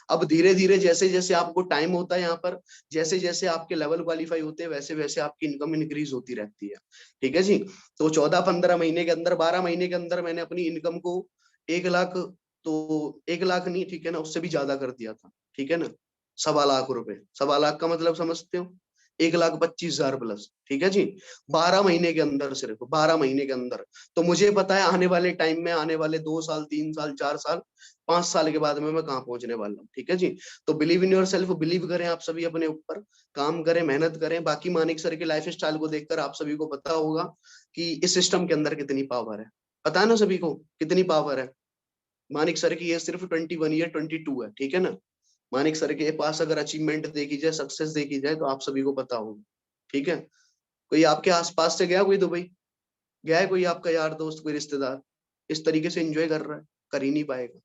अब धीरे धीरे जैसे जैसे आपको टाइम होता है यहाँ पर, जैसे जैसे आपके लेवल क्वालिफाई होते हैं, वैसे वैसे आपकी इनकम इंक्रीज होती रहती है, ठीक है जी। तो 14-15 महीने के अंदर, 12 महीने के अंदर मैंने अपनी इनकम को 1 लाख, तो 1 लाख नहीं, ठीक है ना, उससे भी ज्यादा कर दिया था, ठीक है ना। 1.25 लाख रुपए, 1.25 लाख का मतलब समझते हो, 1,25,000 प्लस, ठीक है जी। 12 महीने के अंदर, सिर्फ 12 महीने के अंदर। तो मुझे पता है आने वाले टाइम में, आने वाले 2 साल, 3 साल, 4 साल, 5 साल के बाद में मैं कहाँ पहुंचने वाला हूँ, ठीक है जी। तो believe in your self, believe करें आप सभी अपने ऊपर, काम करें, मेहनत करें। बाकी मानिक सर के लाइफ स्टाइल को देखकर आप सभी को पता होगा कि इस सिस्टम के अंदर कितनी पावर है। पता है ना सभी को कितनी पावर है। मानिक सर की ये सिर्फ 21 ईयर 22 है, ठीक है ना। मानिक सर के पास अगर अचीवमेंट देखी जाए, सक्सेस देखी जाए, तो आप सभी को पता होगा, ठीक है। कोई आपके आसपास से गया कोई दुबई, गया है कोई आपका यार दोस्त, कोई रिश्तेदार इस तरीके से एंजॉय कर रहा है? कर ही नहीं पाएगा,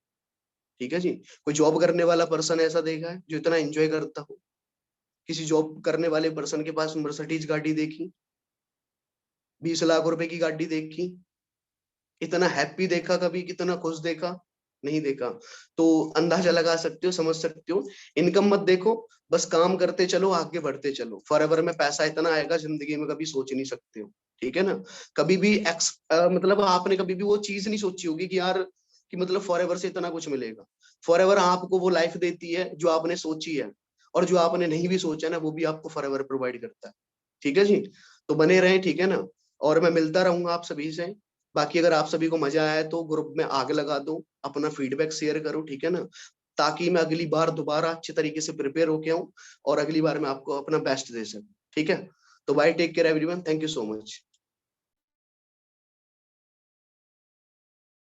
ठीक है जी। कोई जॉब करने वाला पर्सन ऐसा देखा है जो इतना एंजॉय करता हो? किसी जॉब करने वाले पर्सन के पास मर्सिडीज गाड़ी देखी, 20 लाख रुपए की गाड़ी देखी? इतना हैप्पी देखा कभी, कितना खुश देखा? नहीं देखा। तो अंदाजा लगा सकते हो, समझ सकते हो। इनकम मत देखो, बस काम करते चलो, आगे बढ़ते चलो। फॉरएवर में पैसा इतना आएगा, जिंदगी में कभी सोच नहीं सकते हो, ठीक है ना। कभी भी मतलब आपने कभी भी वो चीज नहीं सोची होगी कि यार, कि मतलब फॉरएवर से इतना कुछ मिलेगा। फॉरएवर आपको वो लाइफ देती है जो आपने सोची है, और जो आपने नहीं भी सोचा ना, वो भी आपको फॉरएवर प्रोवाइड करता है, ठीक है जी। तो बने रहें, ठीक है ना। और मैं मिलता रहूंगा आप सभी से। बाकी अगर आप सभी को मजा आया तो ग्रुप में आग लगा दो, अपना फीडबैक शेयर करो, ठीक है ना, ताकि मैं अगली बार दोबारा अच्छे तरीके से प्रिपेयर होके आऊं और अगली बार मैं आपको अपना बेस्ट दे सकूं, ठीक है। तो bye, take care everyone, thank you so much.